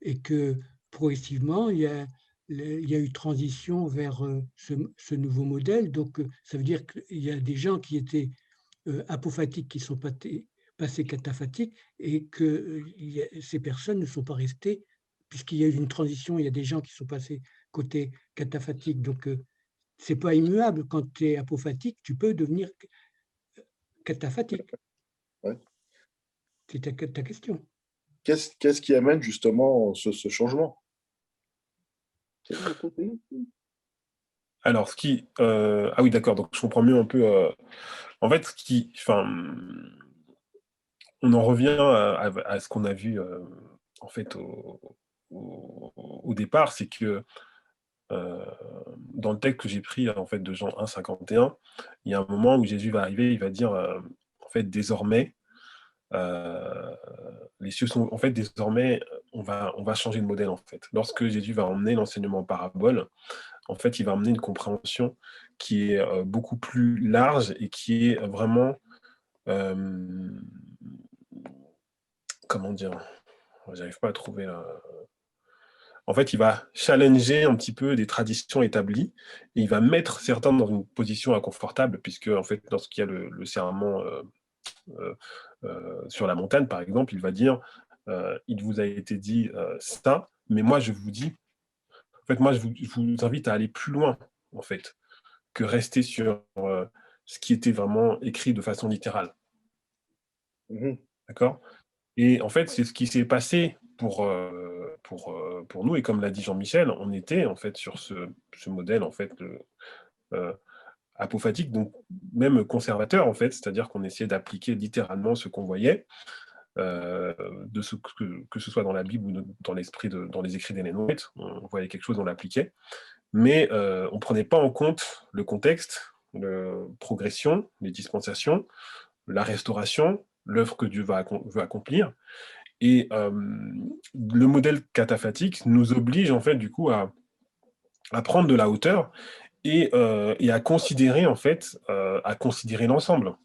S7: et que progressivement, il y a eu transition vers ce nouveau modèle. Donc, ça veut dire qu'il y a des gens qui étaient apophatiques qui sont passés cataphatiques et que ces personnes ne sont pas restées puisqu'il y a eu une transition. Il y a des gens qui sont passés côté cataphatique. Donc, c'est pas immuable. Quand tu es apophatique, tu peux devenir cataphatique.
S13: Ouais.
S7: C'est ta question.
S13: Qu'est-ce qui amène justement ce changement?
S1: Alors, ah oui, d'accord, donc je comprends mieux un peu. En fait, on en revient à ce qu'on a vu en fait au départ, c'est que dans le texte que j'ai pris en fait de Jean 1,51, il y a un moment où Jésus va arriver, il va dire en fait désormais les cieux sont en fait désormais on va changer de modèle en fait. Lorsque Jésus va emmener l'enseignement en parabole, en fait, il va emmener une compréhension qui est beaucoup plus large et qui est vraiment comment dire? J'arrive pas à trouver la. En fait, il va challenger un petit peu des traditions établies et il va mettre certains dans une position inconfortable, puisque, en fait, lorsqu'il y a le serment sur la montagne, par exemple, il va dire il vous a été dit ça, mais moi, je vous dis, en fait, moi, je vous invite à aller plus loin, en fait, que rester sur ce qui était vraiment écrit de façon littérale. D'accord? Et en fait, c'est ce qui s'est passé pour nous, et comme l'a dit Jean-Michel, on était en fait sur ce modèle en fait apophatique, donc même conservateur en fait, c'est-à-dire qu'on essayait d'appliquer littéralement ce qu'on voyait, que ce soit dans la Bible ou dans les écrits d'Ellen White, on voyait quelque chose, on l'appliquait, mais on ne prenait pas en compte le contexte, la progression, les dispensations, la restauration, l'œuvre que Dieu veut accomplir. Et le modèle cataphatique nous oblige en fait du coup à prendre de la hauteur et à considérer en fait à considérer l'ensemble.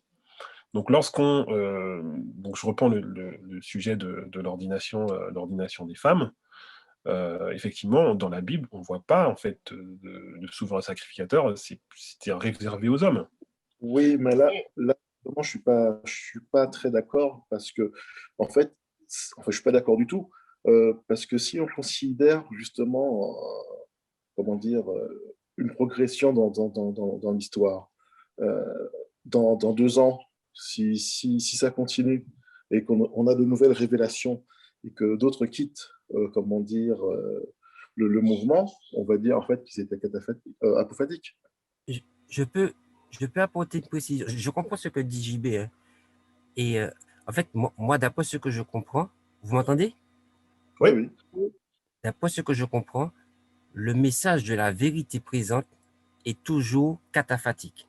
S1: Donc donc je reprends le sujet de l'ordination des femmes. Effectivement, dans la Bible, on voit pas en fait de souverain sacrificateur, c'était réservé aux hommes.
S13: Oui, mais là vraiment, je suis pas très d'accord parce que en fait, je suis pas d'accord du tout parce que si on considère justement comment dire une progression dans l'histoire, dans 2 ans, si ça continue et qu'on a de nouvelles révélations et que d'autres quittent comment dire le mouvement, on va dire en fait qu'ils étaient apophatiques.
S4: Je peux apporter une précision. Je comprends ce que dit JB. Hein. Et en fait, moi d'après ce que je comprends, vous m'entendez?
S13: Oui.
S4: D'après ce que je comprends, le message de la vérité présente est toujours cataphatique.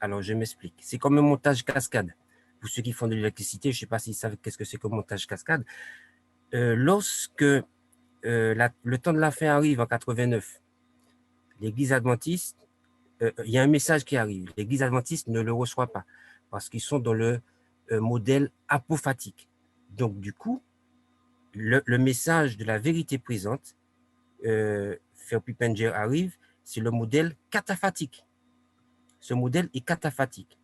S4: Alors, je m'explique. C'est comme un montage cascade. Pour ceux qui font de l'électricité, je ne sais pas s'ils savent qu'est-ce que c'est que montage cascade. Lorsque le temps de la fin arrive en 89, l'Église adventiste, il y a un message qui arrive. L'Église adventiste ne le reçoit pas parce qu'ils sont dans le modèle apophatique. Donc, du coup, le message de la vérité présente, Ferpipenger arrive, c'est le modèle cataphatique. Ce modèle est cataphatique.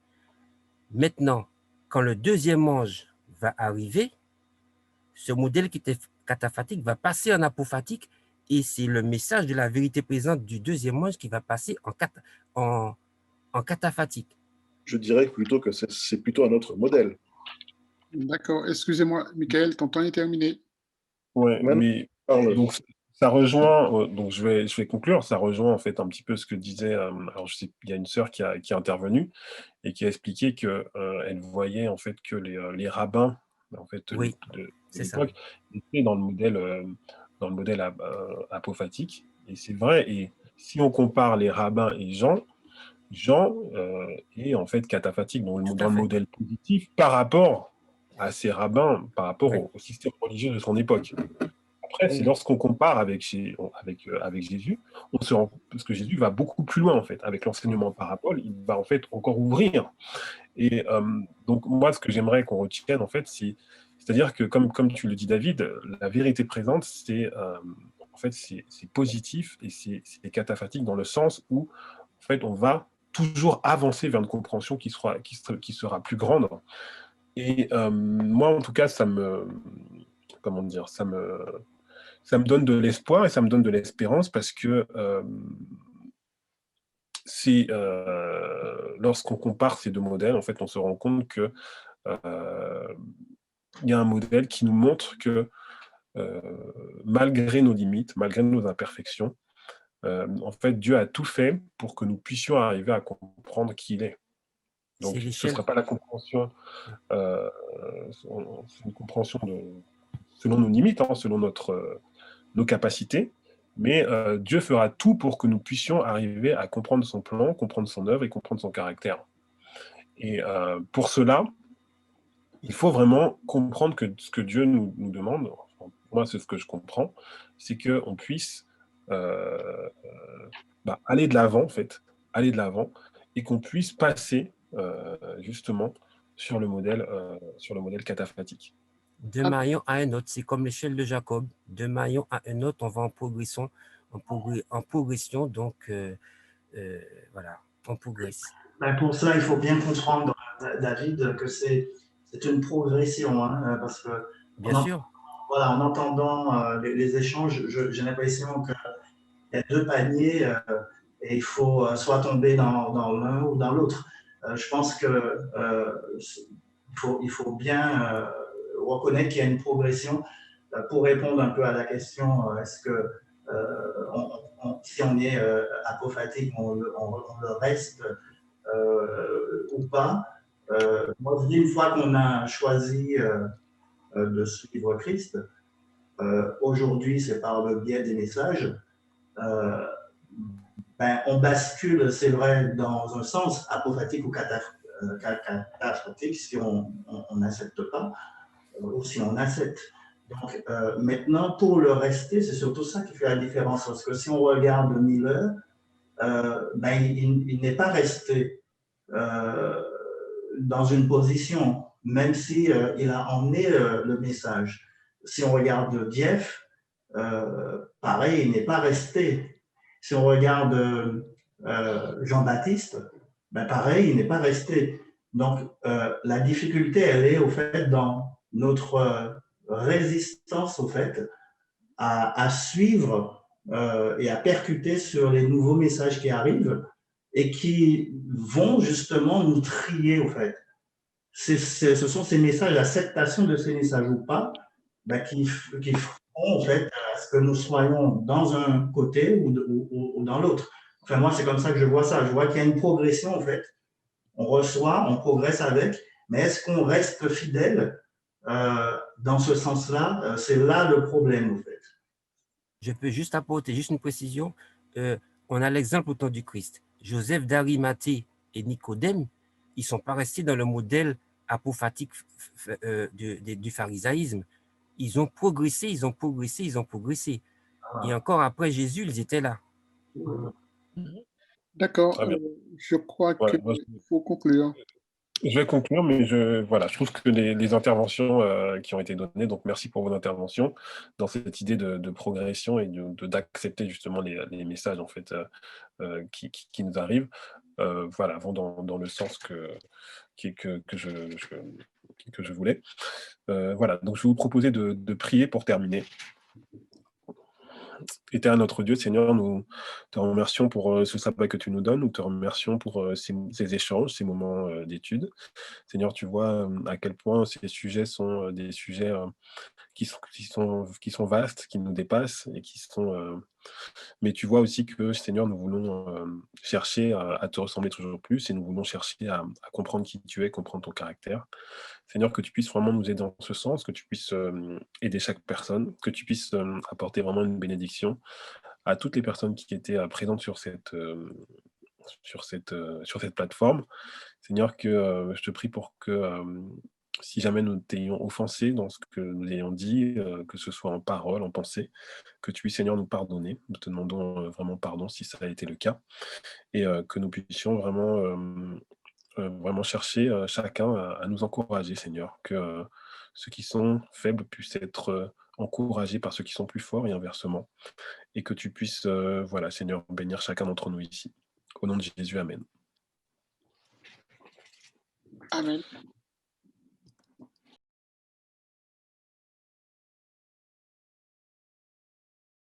S4: Maintenant, quand le deuxième ange va arriver, ce modèle qui était cataphatique va passer en apophatique et c'est le message de la vérité présente du deuxième ange qui va passer en cataphatique.
S13: je dirais plutôt que c'est plutôt un autre modèle.
S16: D'accord. Excusez-moi, Michael, ton temps est terminé.
S1: Ouais,
S13: Maintenant,
S1: mais
S13: parle.
S1: donc ça rejoint, donc je vais conclure, ça rejoint en fait un petit peu ce que disait, alors je sais, il y a une sœur qui est intervenue et qui a expliqué que elle voyait en fait que les rabbins en fait
S4: Oui,
S1: de
S4: c'est ça.
S1: l'époque étaient dans le modèle apophatique, et c'est vrai. Et si on compare les rabbins et Jean est en fait cataphatique dans
S4: Tout
S1: dans
S4: à
S1: le
S4: fait.
S1: modèle positif par rapport à ces rabbins, par rapport
S4: Oui.
S1: au système religieux de son époque. Après, c'est
S4: Oui.
S1: lorsqu'on compare avec Jésus, on se rend, parce que Jésus va beaucoup plus loin en fait. Avec l'enseignement parabole, il va en fait encore ouvrir. Et donc moi, ce que j'aimerais qu'on retienne en fait, c'est-à-dire que comme tu le dis David, la vérité présente, en fait c'est positif et c'est cataphatique dans le sens où en fait on va toujours avancer vers une compréhension qui sera plus grande. Et moi, en tout cas, comment dire, ça me donne de l'espoir et ça me donne de l'espérance parce que lorsqu'on compare ces deux modèles, en fait, on se rend compte que il y a un modèle qui nous montre que malgré nos limites, malgré nos imperfections, en fait, Dieu a tout fait pour que nous puissions arriver à comprendre qui il est. Donc,
S4: C'est
S1: ce ne
S4: l'échelle.
S1: sera pas la compréhension, c'est une compréhension selon nos limites, hein, selon nos capacités, mais Dieu fera tout pour que nous puissions arriver à comprendre son plan, comprendre son œuvre et comprendre son caractère. Et pour cela, il faut vraiment comprendre que ce que Dieu nous demande, enfin, moi c'est ce que je comprends, c'est qu'on puisse aller de l'avant, en fait, aller de l'avant, et qu'on puisse passer justement sur le modèle cataphatique.
S4: D'un maillon à un autre, c'est comme l'échelle de Jacob. D'un maillon à un autre, on va en progression, donc voilà, on progresse.
S17: Ben, pour cela, il faut bien comprendre, David, que c'est une progression, hein, parce que
S4: Bien sûr.
S17: Voilà, en entendant les échanges, j'ai l'impression qu'il y a deux paniers et il faut soit tomber dans l'un ou dans l'autre. Je pense que il faut bien reconnaître qu'il y a une progression. Pour répondre un peu à la question, est-ce que si on est apophatique, on le reste ou pas? Moi, je dis, une fois qu'on a choisi de suivre Christ, aujourd'hui, c'est par le biais des messages, on bascule, c'est vrai, dans un sens apophatique ou cataphatique si on n'accepte pas, ou si on accepte. Donc, maintenant, pour le rester, c'est surtout ça qui fait la différence. Parce que si on regarde Miller, il n'est pas resté dans une position, même si il a emmené le message. Si on regarde Dieff, pareil, il n'est pas resté. Si on regarde Jean-Baptiste, pareil, il n'est pas resté. Donc, la difficulté, elle est au fait dans notre résistance au fait à suivre et à percuter sur les nouveaux messages qui arrivent et qui vont justement nous trier au fait. Ce sont ces messages, l'acceptation de ces messages ou pas, qui feront en fait à ce que nous soyons dans un côté ou dans l'autre. Enfin, moi, c'est comme ça que je vois ça. Je vois qu'il y a une progression en fait. On reçoit, on progresse avec, mais est-ce qu'on reste fidèle dans ce sens-là? C'est là le problème, en fait.
S4: Je peux juste apporter juste une précision. On a l'exemple au temps du Christ. Joseph d'Arimathée et Nicodème, ils ne sont pas restés dans le modèle apophatique du pharisaïsme. Ils ont progressé, ils ont progressé, ils ont progressé. Et encore après Jésus, ils étaient là.
S16: D'accord. Je crois qu'il faut conclure.
S1: Je vais conclure, mais je trouve que les interventions qui ont été données, donc merci pour vos interventions, dans cette idée de progression et d'accepter justement les messages en fait qui nous arrivent, vont dans le sens que je voulais. Donc je vais vous proposer de prier pour terminer. Éternel notre Dieu, Seigneur, nous te remercions pour ce sabbat que tu nous donnes, nous te remercions pour ces échanges, ces moments d'études. Seigneur, tu vois à quel point ces sujets sont des sujets qui sont vastes, qui nous dépassent et qui sont... mais tu vois aussi que, Seigneur, nous voulons chercher à te ressembler toujours plus et nous voulons chercher à comprendre qui tu es, comprendre ton caractère. Seigneur, que tu puisses vraiment nous aider dans ce sens, que tu puisses aider chaque personne, que tu puisses apporter vraiment une bénédiction à toutes les personnes qui étaient présentes sur cette plateforme. Seigneur, que je te prie pour que si jamais nous t'ayons offensé dans ce que nous ayons dit, que ce soit en parole, en pensée, que tu puisses, Seigneur, nous pardonner. Nous te demandons vraiment pardon si ça a été le cas, et que nous puissions vraiment chercher chacun à nous encourager, Seigneur, que ceux qui sont faibles puissent être encouragés par ceux qui sont plus forts et inversement, et que tu puisses, voilà, Seigneur, bénir chacun d'entre nous ici. Au nom de Jésus, Amen.
S16: Amen.